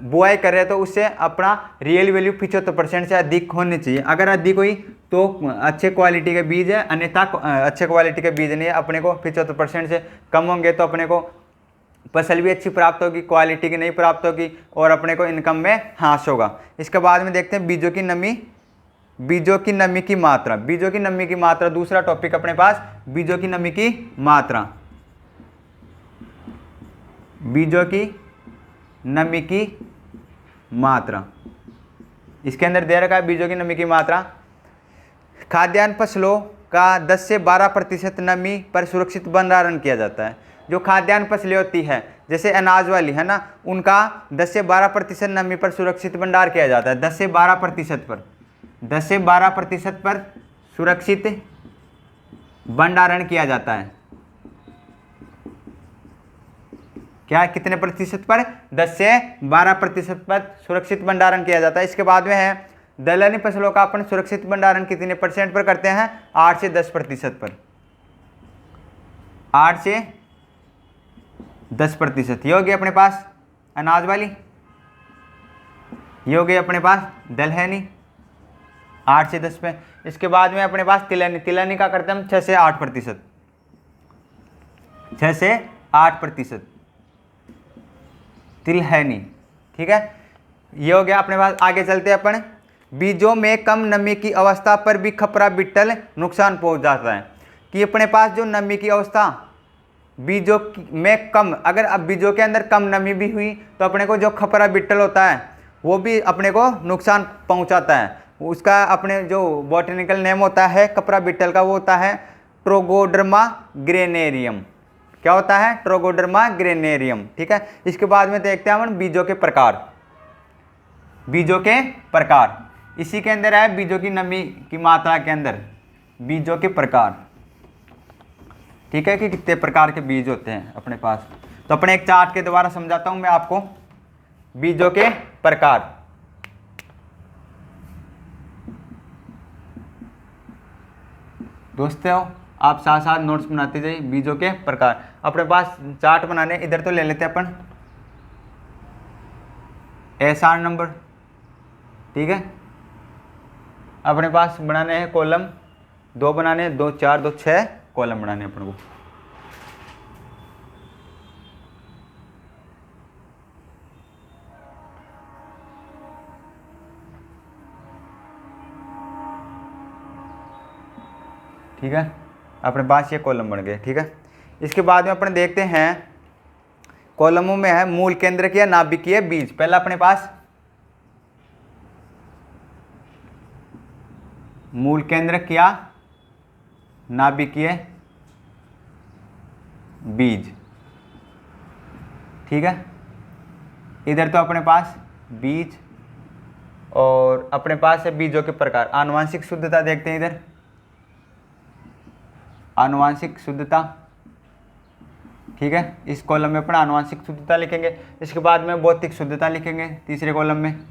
बुआई कर रहे हैं तो उससे अपना रियल वैल्यू 75% से अधिक होनी चाहिए। अगर अधिक हुई तो अच्छे क्वालिटी के बीज है, अन्यथा अच्छे क्वालिटी के बीज नहीं है। अपने को 75% से कम होंगे तो अपने को फसल भी अच्छी प्राप्त होगी, क्वालिटी की नहीं प्राप्त होगी और अपने को इनकम में ह्रास होगा। इसके बाद में देखते हैं बीजों की नमी, बीजों की नमी की मात्रा। बीजों की नमी की मात्रा दूसरा टॉपिक अपने पास, बीजों की नमी की मात्रा। बीजों की नमी की मात्रा, इसके अंदर दे रखा है बीजों की नमी की मात्रा। खाद्यान्न फसलों का 10 से 12% नमी पर सुरक्षित भंडारण किया जाता है। जो खाद्यान्न फसलें होती है जैसे अनाज वाली है ना, उनका 10 से 12% नमी पर सुरक्षित भंडार किया जाता है। 10 से 12% पर 10 से 12% पर सुरक्षित भंडारण किया जाता है। क्या कितने प्रतिशत पर? 10 से 12% पर सुरक्षित भंडारण किया जाता है। इसके बाद में है दलहनी फसलों का अपन सुरक्षित भंडारण कितने % पर करते हैं? 8 से 10% पर। 8 से 10%। ये हो गई अपने पास अनाज वाली, ये हो गई अपने पास दलहनी 8 से 10 पे। इसके बाद में अपने पास तिलहनी, तिलहनी का करते हैं हम 6 से 8%। 6 से 8% तिलहनी। ठीक है, ये हो गया अपने पास। आगे चलते हैं अपन बीजों में कम नमी की अवस्था पर भी खपरा बिट्टल नुकसान पहुंच जाता है। कि अपने पास जो नमी की अवस्था बीजों में कम, अगर अब बीजों के अंदर कम नमी भी हुई तो अपने को जो खपरा बिट्टल होता है वो भी अपने को नुकसान पहुंचाता है। उसका अपने जो बॉटनिकल नेम होता है खपरा बिट्टल का, वो होता है ट्रोगोडर्मा ग्रेनेरियम। क्या होता है? Trogoderma granarium. ठीक है, इसके बाद में देखते हैं हम बीजों के प्रकार। बीजों के प्रकार इसी के अंदर है, बीजों की नमी की मात्रा के अंदर बीजों के प्रकार। ठीक है, कि कितने प्रकार के बीज होते हैं अपने पास। तो अपने एक चार्ट के द्वारा समझाता हूं मैं आपको बीजों के प्रकार। दोस्तों आप साथ साथ नोट्स बनाते जाइए। बीजों के प्रकार अपने पास चार्ट बनाने, इधर तो ले लेते हैं अपन SR नंबर। ठीक है, अपने पास बनाने हैं कॉलम 2 बनाने हैं, 2 4 2 6 कॉलम बनाने हैं अपन को। ठीक है, अपने पास ये कॉलम बन गए। ठीक है, इसके बाद में अपन देखते हैं कॉलमों में है मूल केंद्रक या नाभिकीय बीज। पहला अपने पास मूल केंद्रक या नाभिकीय बीज। ठीक है, इधर तो अपने पास बीज और अपने पास है बीजों के प्रकार। आनुवांशिक शुद्धता देखते हैं इधर, आनुवांशिक शुद्धता। ठीक है, इस कॉलम में अपन आनुवांशिक शुद्धता लिखेंगे। इसके बाद में भौतिक शुद्धता लिखेंगे तीसरे कॉलम में,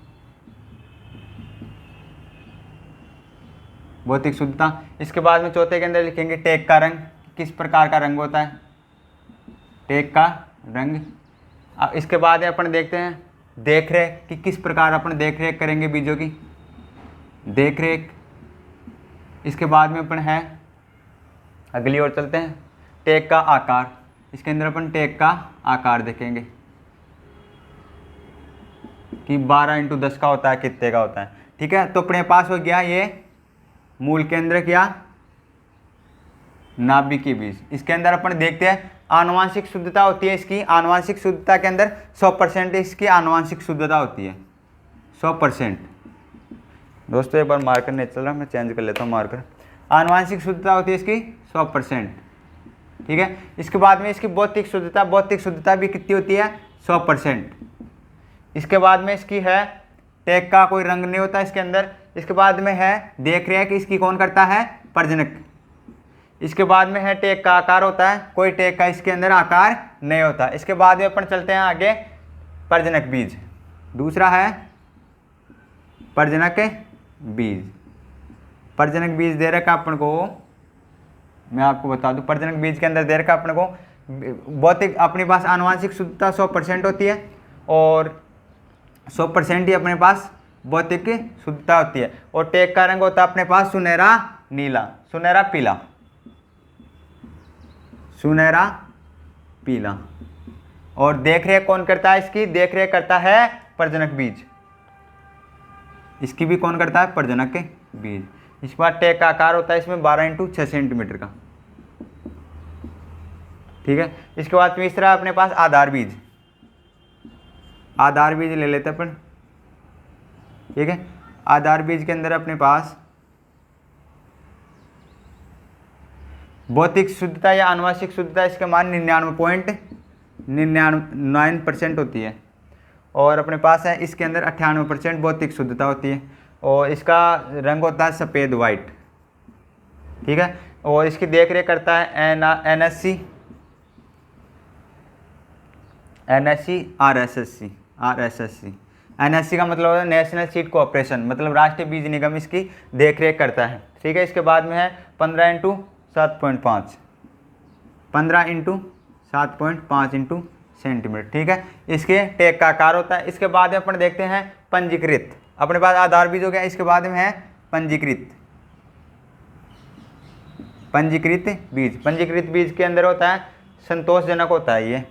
भौतिक शुद्धता। इसके बाद में चौथे के अंदर लिखेंगे टेक का रंग, किस प्रकार का रंग होता है, टेक का रंग। अब इसके बाद अपन देखते हैं देख रेख, कि किस प्रकार अपन देख रेख करेंगे बीजों की, देख रेख। इसके बाद में अपन है अगली ओर चलते हैं, टेक का आकार। इसके अंदर अपन टेक का आकार देखेंगे कि 12x10 का होता है, कितने का होता है। ठीक है, तो अपने पास हो गया ये मूल केंद्रक या नाभिकीय बीज। इसके अंदर अपन देखते हैं आनुवांशिक शुद्धता होती है इसकी। आनुवांशिक शुद्धता के अंदर 100% इसकी आनुवांशिक शुद्धता होती है, 100%। दोस्तों एक बार मार्कर नहीं चल रहा, मैं चेंज कर लेता हूँ मार्कर। आनुवांशिक शुद्धता होती है इसकी 100%। ठीक है, इसके बाद में इसकी भौतिक शुद्धता, भौतिक शुद्धता भी कितनी होती है? 100%। इसके बाद में इसकी है टेक का कोई रंग नहीं होता इसके अंदर। इसके बाद में है देख रेख, इसकी कौन करता है? प्रजनक। इसके बाद में है टेक का आकार होता है, कोई टेक का इसके अंदर आकार नहीं होता। इसके बाद में अपन चलते हैं आगे प्रजनक बीज। दूसरा है प्रजनक बीज। प्रजनक बीज दे रखा अपन को, मैं आपको बता दूं प्रजनक बीज के अंदर दे रखा अपन को भौतिक, अपने पास आनुवांशिक शुद्धता 100% होती है और 100% ही अपने पास भौतिक शुद्धता होती है। और टेक का रंग होता है अपने पास सुनहरा नीला, सुनहरा पीला, सुनहरा पीला। और देख रेख कौन करता है? इसकी देख रेख करता है प्रजनक बीज। इसकी भी कौन करता है? प्रजनक बीज। इसके बाद टेक का आकार होता है इसमें 12x6 सेंटीमीटर का। ठीक है, इसके बाद तीसरा अपने पास आधार बीज। आधार बीज ले लेते हैं अपन। ठीक है, आधार बीज के अंदर अपने पास भौतिक शुद्धता या आनुवांशिक शुद्धता इसके मान 99.99% होती है। और अपने पास है इसके अंदर 98% भौतिक शुद्धता होती है। और इसका रंग होता है सफ़ेद वाइट। ठीक है, और इसकी देख रेख करता है NSC RSSC। NSC का मतलब है नेशनल सीड कोऑपरेशन, मतलब राष्ट्रीय बीज निगम इसकी देख रेख करता है। ठीक है, इसके बाद में है 15x7.5, 15x7.5 सेंटीमीटर। ठीक है, इसके टेक का आकार होता है। इसके बाद में अपन देखते हैं पंजीकृत। अपने पास आधार बीज हो गया, इसके बाद में है पंजीकृत। पंजीकृत बीज, पंजीकृत बीज के अंदर होता है संतोषजनक होता है ये।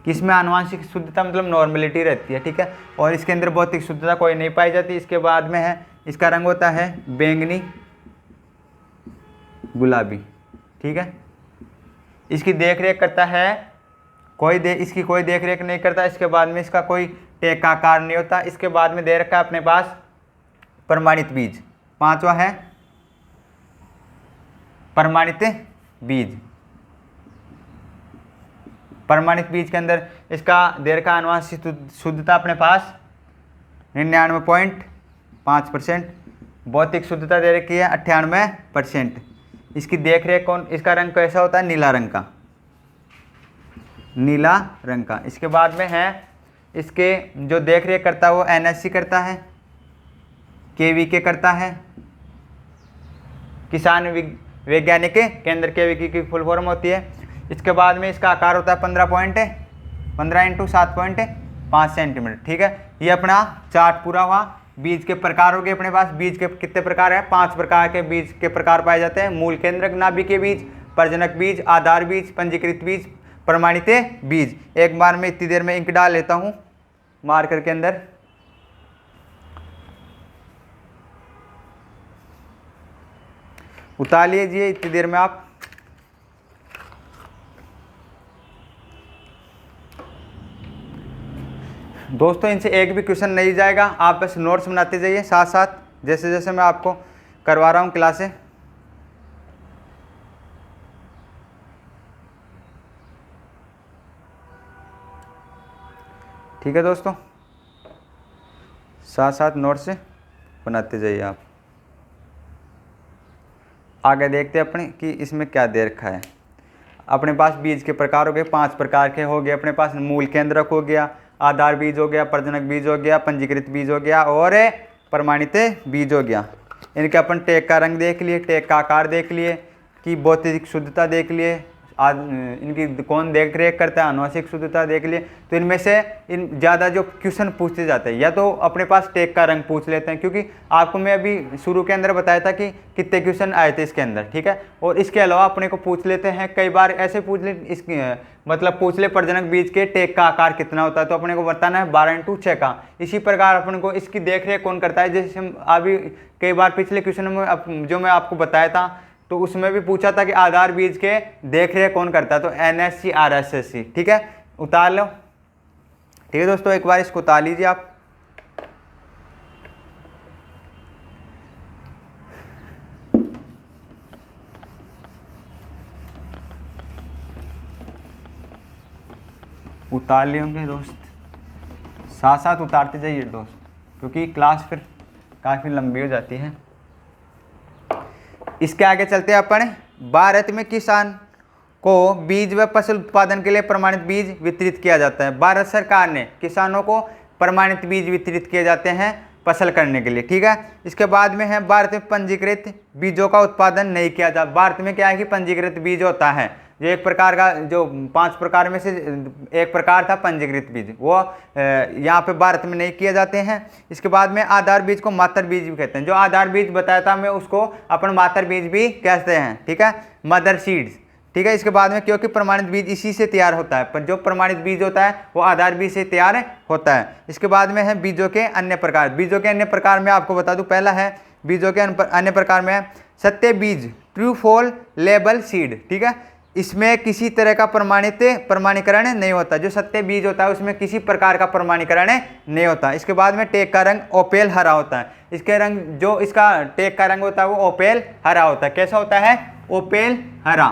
किसमें आनुवंशिक शुद्धता मतलब नॉर्मेलिटी रहती है, ठीक है, और इसके अंदर भौतिक शुद्धता कोई नहीं पाई जाती। इसके बाद में है इसका रंग होता है बैंगनी गुलाबी, ठीक है। इसकी देख रेख करता है इसकी कोई देख रेख नहीं करता। इसके बाद में इसका कोई टेकाकार नहीं होता। इसके बाद में दे रखा है अपने पास प्रमाणित बीज। पांचवा है प्रमाणित बीज। प्रमाणित बीज के अंदर इसका दे रखा आनुवंशिक शुद्धता अपने पास 99.5%, भौतिक शुद्धता दे रखी है 98%। इसकी देख रेख इसका रंग कैसा होता है, नीला रंग का, नीला रंग का। इसके बाद में है इसके जो देख रेख करता है वो NSC करता है, KVK करता है, किसान वैज्ञानिक केंद्र, KVK की फुल फॉर्म होती है। इसके बाद में इसका आकार होता है 15 इंटू 7.5 सेंटीमीटर, ठीक है। ये अपना चार्ट पूरा हुआ। बीज के प्रकार हो गए अपने पास। बीज के कितने प्रकार है, 5 प्रकार के बीज के प्रकार पाए जाते हैं। मूल केंद्रक नाभिकीय बीज, प्रजनक बीज, आधार बीज, पंजीकृत बीज, प्रमाणित बीज। एक बार में इतनी देर में इंक डाल लेता हूं मार्कर के अंदर। उतार लीजिए इतनी देर में आप। दोस्तों इनसे एक भी क्वेश्चन नहीं जाएगा, आप बस नोट्स बनाते जाइए साथ साथ, जैसे जैसे मैं आपको करवा रहा हूँ क्लासें। ठीक है दोस्तों, साथ साथ नोट्स बनाते जाइए आप। आगे देखते हैं अपने कि इसमें क्या दे रखा है। अपने पास बीज के प्रकार हो गए, 5 प्रकार के हो गए अपने पास। मूल केंद्रक हो गया, आधार बीज हो गया, प्रजनक बीज हो गया, पंजीकृत बीज हो गया और प्रमाणित बीज हो गया। इनके अपन टेक का रंग देख लिए, टेक का आकार देख लिए, कि भौतिक शुद्धता देख लिए, इनकी कौन देख रेख करता है, आनुवंशिक शुद्धता देख लिए। तो इनमें से इन ज़्यादा जो क्वेश्चन पूछते जाते हैं, या तो अपने पास टेक का रंग पूछ लेते हैं, क्योंकि आपको मैं अभी शुरू के अंदर बताया था कि कितने क्वेश्चन आए थे इसके अंदर, ठीक है। और इसके अलावा अपने को पूछ लेते हैं, कई बार ऐसे पूछ ले मतलब पूछ ले प्रजनक बीज के टेक का आकार कितना होता है, तो अपने को बताना है 12 इंटू 6 का। इसी प्रकार अपने को इसकी देख रेख कौन करता है, जैसे हम अभी कई बार पिछले क्वेश्चन में जो मैं आपको बताया था, तो उसमें भी पूछा था कि आधार बीज के देख रेख कौन करता है, तो NSC RSSC, ठीक है। उतार लो, ठीक है दोस्तों, एक बार इसको उतार लीजिए आप। उतार लिए होंगे दोस्त, साथ साथ उतारते जाइए दोस्त, क्योंकि क्लास फिर काफ़ी लंबी हो जाती है। इसके आगे चलते हैं अपन। भारत में किसान को बीज व फसल उत्पादन के लिए प्रमाणित बीज वितरित किया जाता है। भारत सरकार ने किसानों को प्रमाणित बीज वितरित किए जाते हैं फसल करने के लिए, ठीक है। इसके बाद में है भारत में पंजीकृत बीजों का उत्पादन नहीं किया जाता। भारत में क्या है कि पंजीकृत बीज होता है, जो एक प्रकार का, जो 5 प्रकार में से एक प्रकार था पंजीकृत बीज, वो यहाँ पे भारत में नहीं किए जाते हैं। इसके बाद में आधार बीज को मातर बीज भी कहते हैं। जो आधार बीज बताया था मैं, उसको अपन मातर बीज भी कहते हैं, ठीक है, मदर सीड्स, ठीक है। इसके बाद में क्योंकि प्रमाणित बीज इसी से तैयार होता है, पर जो प्रमाणित बीज होता है वो आधार बीज से तैयार होता है। इसके बाद में है बीजों के अन्य प्रकार। बीजों के अन्य प्रकार में आपको बता दूं, पहला है बीजों के अन्य प्रकार में सत्य बीज, ट्रू फॉल लेबल सीड, ठीक है। इसमें किसी तरह का प्रमाणीकरण नहीं होता। जो सत्य बीज होता है उसमें किसी प्रकार का प्रमाणीकरण नहीं होता। इसके बाद में टेक का रंग ओपेल हरा होता है। इसके रंग, जो इसका टेक का रंग होता है वो ओपेल हरा होता है। कैसा होता है, ओपेल हरा,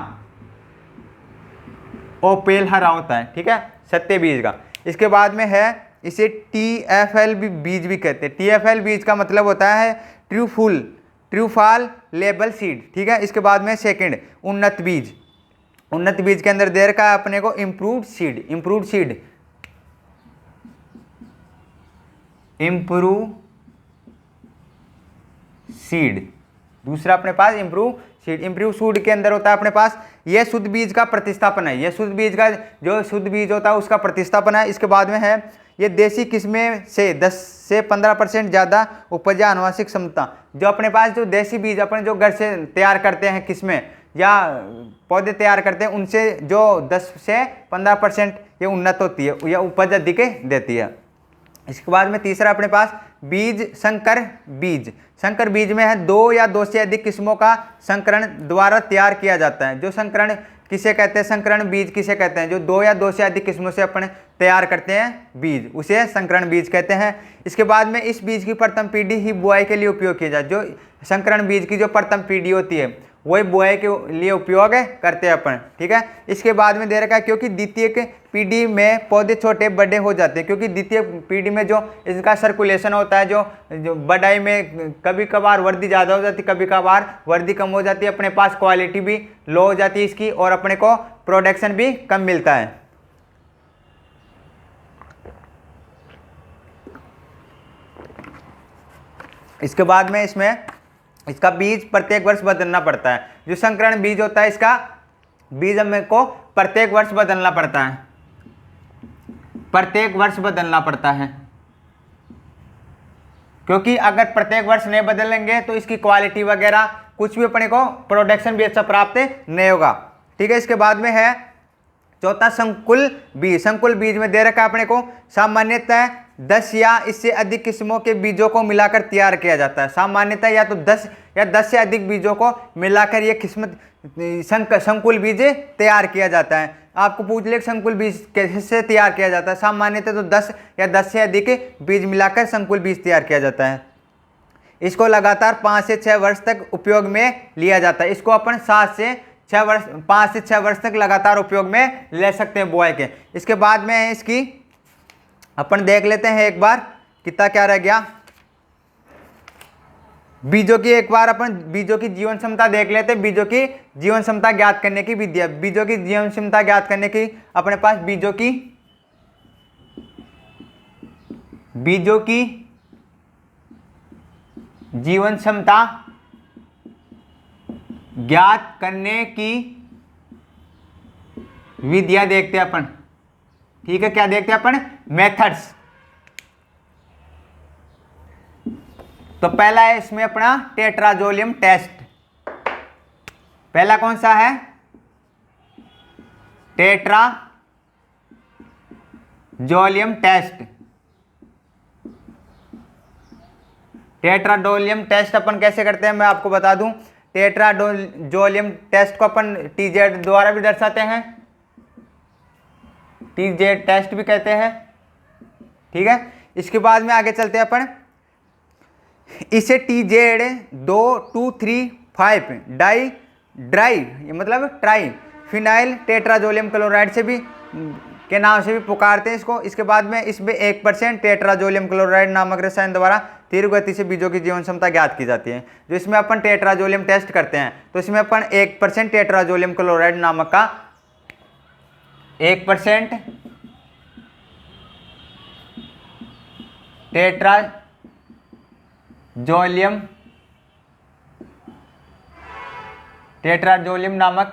ओपेल हरा होता है, ठीक है, सत्य बीज का। इसके बाद में है इसे TFL बीज भी कहते हैं। TFL बीज का मतलब होता है ट्रू फॉल लेबल सीड, ठीक है। इसके बाद में सेकंड उन्नत बीज। उन्नत बीज के अंदर दे रखा है अपने को improved seed, improved seed, improve seed. दूसरा अपने पास इम्प्रूव सीड। इम्प्रूव सीड के अंदर होता है अपने पास ये शुद्ध बीज का प्रतिस्थापन है। ये शुद्ध बीज का, जो शुद्ध बीज होता है उसका प्रतिस्थापन है। इसके बाद में है ये देसी किस्में से 10 से 15% ज़्यादा उपज या आनुवंशिक क्षमता। जो अपने पास जो देसी बीज अपन जो घर से तैयार करते हैं किस्में, या पौधे तैयार करते हैं उनसे जो 10 से 15% ये उन्नत होती है, या उपज अधिक देती है। इसके बाद में तीसरा अपने पास बीज संकर बीज। संकर बीज में है 2 या 2 से अधिक किस्मों का संकरण द्वारा तैयार किया जाता है। जो संकरण किसे कहते हैं, संकरण बीज किसे कहते हैं, जो 2 या 2 से अधिक किस्मों से अपन तैयार करते हैं बीज, उसे संकरण बीज कहते हैं। इसके बाद में इस बीज की प्रथम पीढ़ी ही बुआई के लिए उपयोग की जाए। जो संकरण बीज की जो प्रथम पीढ़ी होती है वही बुआई के लिए उपयोग करते हैं अपन, ठीक है। इसके बाद में दे रखा है क्योंकि द्वितीय पीढ़ी में पौधे छोटे बड़े हो जाते हैं, क्योंकि द्वितीय पीढ़ी में जो इसका सर्कुलेशन होता है, जो बढ़ाई में कभी कभार वृद्धि ज़्यादा हो जाती है, कभी कभार वृद्धि कम हो जाती है, अपने पास क्वालिटी भी लो हो जाती है इसकी, और अपने को प्रोडक्शन भी कम मिलता है। इसके बाद में इसका बीज प्रत्येक वर्ष बदलना पड़ता है। जो संकरण बीज होता है इसका बीज हमें को प्रत्येक वर्ष बदलना पड़ता है, प्रत्येक वर्ष बदलना पड़ता है, क्योंकि अगर प्रत्येक वर्ष नहीं बदलेंगे तो इसकी क्वालिटी वगैरह कुछ भी अपने को प्रोडक्शन भी अच्छा प्राप्त नहीं होगा, ठीक है। इसके बाद में है चौथा संकुल बीज। संकुल बीज में दे रखा है अपने को सामान्यतः 10 या इससे अधिक किस्मों के बीजों को मिलाकर तैयार किया जाता है। सामान्यतः या तो 10 या 10 से अधिक बीजों को मिलाकर ये किस्मत संकुल बीज तैयार किया जाता है। आपको पूछ ले संकुल बीज कैसे तैयार किया जाता है, सामान्यतः तो 10 या 10 से अधिक बीज मिलाकर संकुल बीज तैयार किया जाता है। इसको लगातार 5 से 6 वर्ष तक उपयोग में लिया जाता है। इसको अपन 5 से 6 वर्ष तक लगातार उपयोग में ले सकते हैं बुआई के। इसके बाद में है इसकी अपन देख लेते हैं एक बार कितना क्या रह गया बीजों की। एक बार अपन बीजों की जीवन क्षमता देख लेते हैं। बीजों की जीवन क्षमता ज्ञात करने की विधि। बीजों की जीवन क्षमता ज्ञात करने की अपने पास बीजों की जीवन क्षमता ज्ञात करने की विधियां देखते हैं अपन, ठीक है। क्या देखते हैं अपन, मेथड्स। तो पहला है इसमें अपना टेट्राजोलियम टेस्ट। पहला कौन सा है, टेट्राजोलियम टेस्ट। टेट्राजोलियम टेस्ट अपन कैसे करते हैं मैं आपको बता दूं। टेट्राजोलियम टेस्ट को अपन टीजेड द्वारा भी दर्शाते हैं, टीजेड टेस्ट भी कहते हैं, ठीक है। इसके बाद में आगे चलते हैं अपन। इसे टीजेड 2,2,3,5 ड्राई मतलब ट्राई फिनाइल टेट्राजोलियम क्लोराइड से भी के नाम से भी पुकारते हैं इसको। इसके बाद में इसमें 1% टेट्राजोलियम क्लोराइड नामक रसायन द्वारा तीव्र गति से बीजों की जीवन क्षमता ज्ञात की जाती है। जो इसमें अपन टेट्राजोलियम टेस्ट करते हैं तो इसमें अपन 1% टेट्राजोलियम क्लोराइड नामक का 1% टेट्राजोलियम नामक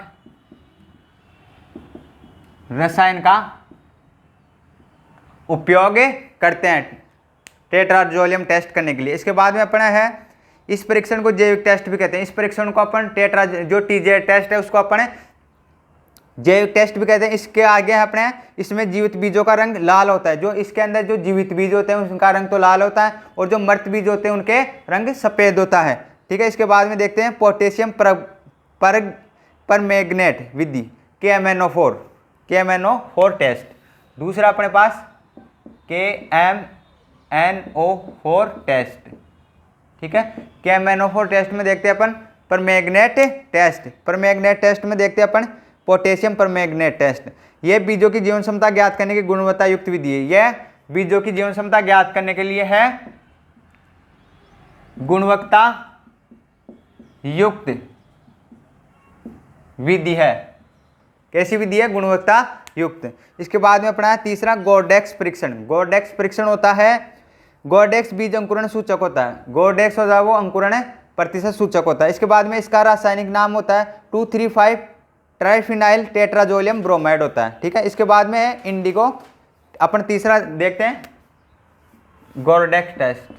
रसायन का उपयोग करते हैं टेट्राजोलियम टेस्ट करने के लिए। इसके बाद में अपना है इस परीक्षण को जैविक टेस्ट भी कहते हैं। इस परीक्षण को अपन जो टीजे टेस्ट है उसको अपन जैविक टेस्ट भी कहते हैं। इसके आगे है अपने इसमें जीवित बीजों का रंग लाल होता है। जो इसके अंदर जो जीवित बीज होते हैं उनका रंग तो लाल होता है और जो मृत बीज होते हैं उनके रंग सफेद होता है, ठीक है। इसके बाद में देखते हैं पोटेशियम परमैंगनेट विधि KMNO4 टेस्ट। दूसरा अपने पास KMNO4 टेस्ट, ठीक है। KMNO4 टेस्ट में देखते हैं अपन परमैंगनेट टेस्ट। परमैंगनेट टेस्ट में देखते हैं अपन पोटेशियम परमैंगनेट टेस्ट। यह बीजों की जीवन क्षमता ज्ञात करने की गुणवत्ता युक्त विधि है। यह बीजों की जीवन क्षमता ज्ञात करने के लिए है गुणवत्ता युक्त विधि है। कैसी विधि है, गुणवत्ता युक्त। इसके बाद में अपना है तीसरा गोर्डेक्स परीक्षण। गोर्डेक्स परीक्षण होता है, गोर्डेक्स बीज अंकुरण सूचक होता है। गोर्डेक्स होता है वो अंकुरण प्रतिशत सूचक होता है। इसके बाद में इसका रासायनिक नाम होता है 2,3,5 ट्राइफिनाइल टेट्राजोलियम ब्रोमाइड होता है, ठीक है। इसके बाद में है इंडिगो। अपन तीसरा देखते हैं गोर्डेक्स टेस्ट।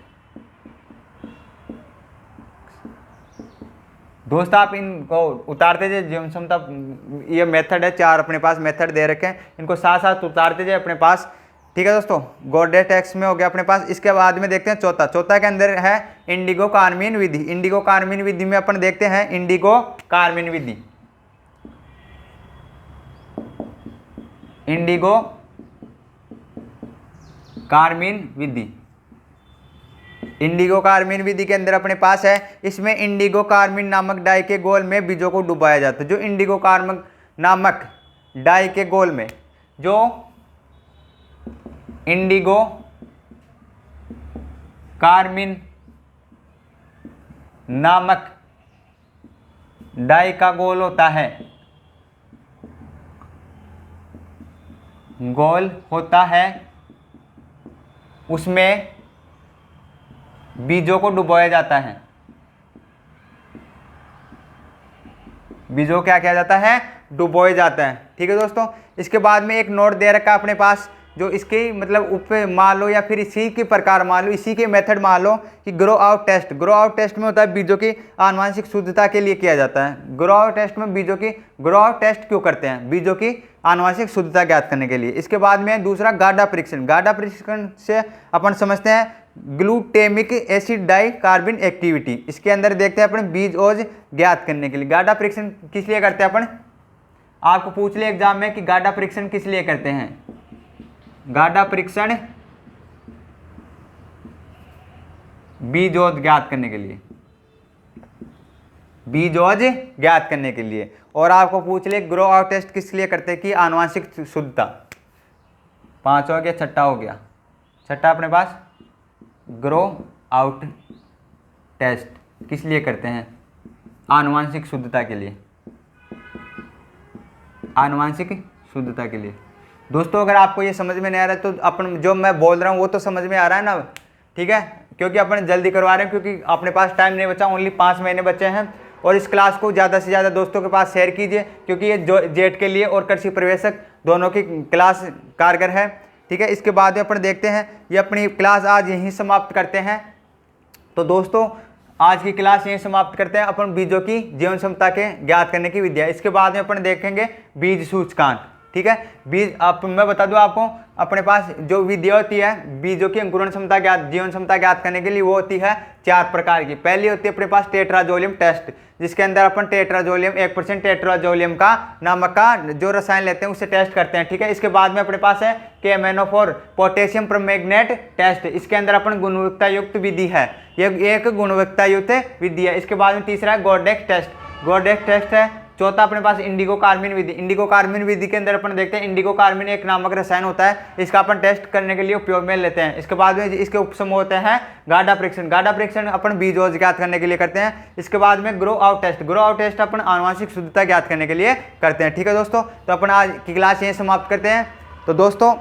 दोस्तों आप इनको उतारते जाए जीवन क्षमता, ये मेथड है, 4 अपने पास मेथड दे रखे हैं, इनको साथ साथ उतारते जाए अपने पास। ठीक है दोस्तों, गॉडेट एक्स में हो गया अपने पास। इसके बाद में देखते हैं चौथा के अंदर है इंडिगो कार्मीन विधि। इंडिगो कार्मीन विधि में अपन देखते हैं इंडिगो कार्मीन विधि। इंडिगो कार्मीन विधि, इंडिगो कार्मीन विधि के अंदर अपने पास है, इसमें इंडिगो कार्मीन नामक डाई के गोल में बीजों को डुबाया जाता है। जो इंडिगो कार्मीन नामक डाई के गोल में, जो इंडिगो कार्मीन नामक डाई का गोल होता है, गोल होता है, उसमें बीजों को डुबोया जाता है। बीजों क्या किया जाता है? डुबोए जाता है। ठीक है दोस्तों, इसके बाद में एक नोट दे रखा है अपने पास, जो इसके मतलब उप मान लो या फिर इसी के प्रकार मान लो, इसी के मेथड मान लो कि grow out test. Grow out test में होता है बीजों की आनुवंशिक शुद्धता के लिए किया जाता है। ग्रो आउट टेस्ट में बीजों की, ग्रो आउट टेस्ट क्यों करते हैं? बीजों की आनुवंशिक शुद्धता ज्ञात करने के लिए। इसके बाद में दूसरा गाढ़ा परीक्षण। गाढ़ा परीक्षण से अपन समझते हैं glutamic acid di carbon activity. इसके अंदर देखते हैं अपन बीज ओज ज्ञात करने के लिए। गाढ़ा परीक्षण किस लिए करते हैं अपन? आपको पूछ ले एग्जाम में कि गाढ़ा परीक्षण किस लिए करते हैं? गाढ़ा परीक्षण बीजोज ज्ञात करने के लिए, बीजोज ज्ञात करने के लिए। और आपको पूछ ले ग्रो आउट टेस्ट किस लिए करते हैं? कि आनुवंशिक शुद्धता। 5 हो गया, छठा हो गया। छठा अपने पास ग्रो आउट टेस्ट किस लिए करते हैं? आनुवंशिक शुद्धता के लिए, आनुवंशिक शुद्धता के लिए। दोस्तों अगर आपको ये समझ में नहीं आ रहा है तो अपन जो मैं बोल रहा हूँ वो तो समझ में आ रहा है ना? ठीक है, क्योंकि अपन जल्दी करवा रहे हैं, क्योंकि अपने पास टाइम नहीं बचा, ओनली 5 महीने बचे हैं। और इस क्लास को ज़्यादा से ज़्यादा दोस्तों के पास शेयर कीजिए, क्योंकि ये जो जेट के लिए और कृषि प्रवेशक दोनों की क्लास कारगर है। ठीक है, इसके बाद में अपन देखते हैं, ये अपनी क्लास आज यहीं समाप्त करते हैं। तो दोस्तों आज की क्लास यहीं समाप्त करते हैं अपन बीजों की जीवन क्षमता के ज्ञात करने की विद्या। इसके बाद में अपन देखेंगे बीज सूचकांक। ठीक है, बीज आप मैं बता दूं आपको, अपने पास जो विद्या होती है बीजों की अंकुरण क्षमता ज्ञात, जीवन क्षमता ज्ञात करने के लिए, वो होती है 4 प्रकार की। पहली होती है अपने पास टेट्राजोलियम टेस्ट, जिसके अंदर अपन टेट्राजोलियम 1% टेट्राजोलियम का नामक का जो रसायन लेते हैं उससे टेस्ट करते हैं। ठीक है, इसके बाद में अपने पास है KMnO4 पोटेशियम परमैंगनेट टेस्ट। इसके अंदर अपन गुणवत्ता युक्त विधि है, ये एक गुणवत्ता युक्त विधि है। इसके बाद में तीसरा है गोडेक्स टेस्ट, गोडेक्स टेस्ट है। चौथा अपने पास इंडिगो कार्मीन विधि। इंडिगो कार्मीन विधि के अंदर अपन देखते हैं इंडिगो कार्मीन एक नामक रसायन होता है, इसका अपन टेस्ट करने के लिए उपयोग में लेते हैं। इसके बाद में इसके उपसमूह होते हैं गाढ़ा परीक्षण। गाढ़ा परीक्षण अपन बीजोज ज्ञात करने के लिए करते हैं। इसके बाद में grow out test, grow out test अपन आनुवंशिक शुद्धता ज्ञात करने के लिए करते हैं। ठीक है दोस्तों, तो अपन आज की क्लास यहीं समाप्त करते हैं। तो दोस्तों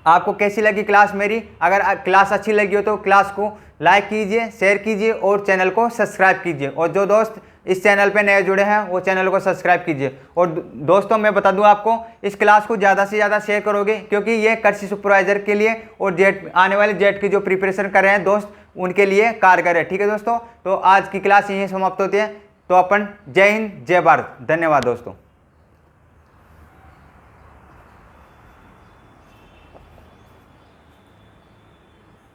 आपको कैसी लगी क्लास मेरी? अगर क्लास अच्छी लगी हो तो क्लास को लाइक कीजिए, शेयर कीजिए और चैनल को सब्सक्राइब कीजिए। और जो दोस्त इस चैनल पे नए जुड़े हैं वो चैनल को सब्सक्राइब कीजिए। और दोस्तों मैं बता दूं आपको, इस क्लास को ज़्यादा से ज़्यादा शेयर करोगे, क्योंकि ये कृषि सुपरवाइजर के लिए और जेट आने वाले जेट की जो प्रिपरेशन कर रहे हैं दोस्त, उनके लिए कारगर है। ठीक है दोस्तों, तो आज की क्लास यहीं समाप्त होती है। तो अपन जय हिंद, जय भारत, धन्यवाद दोस्तों।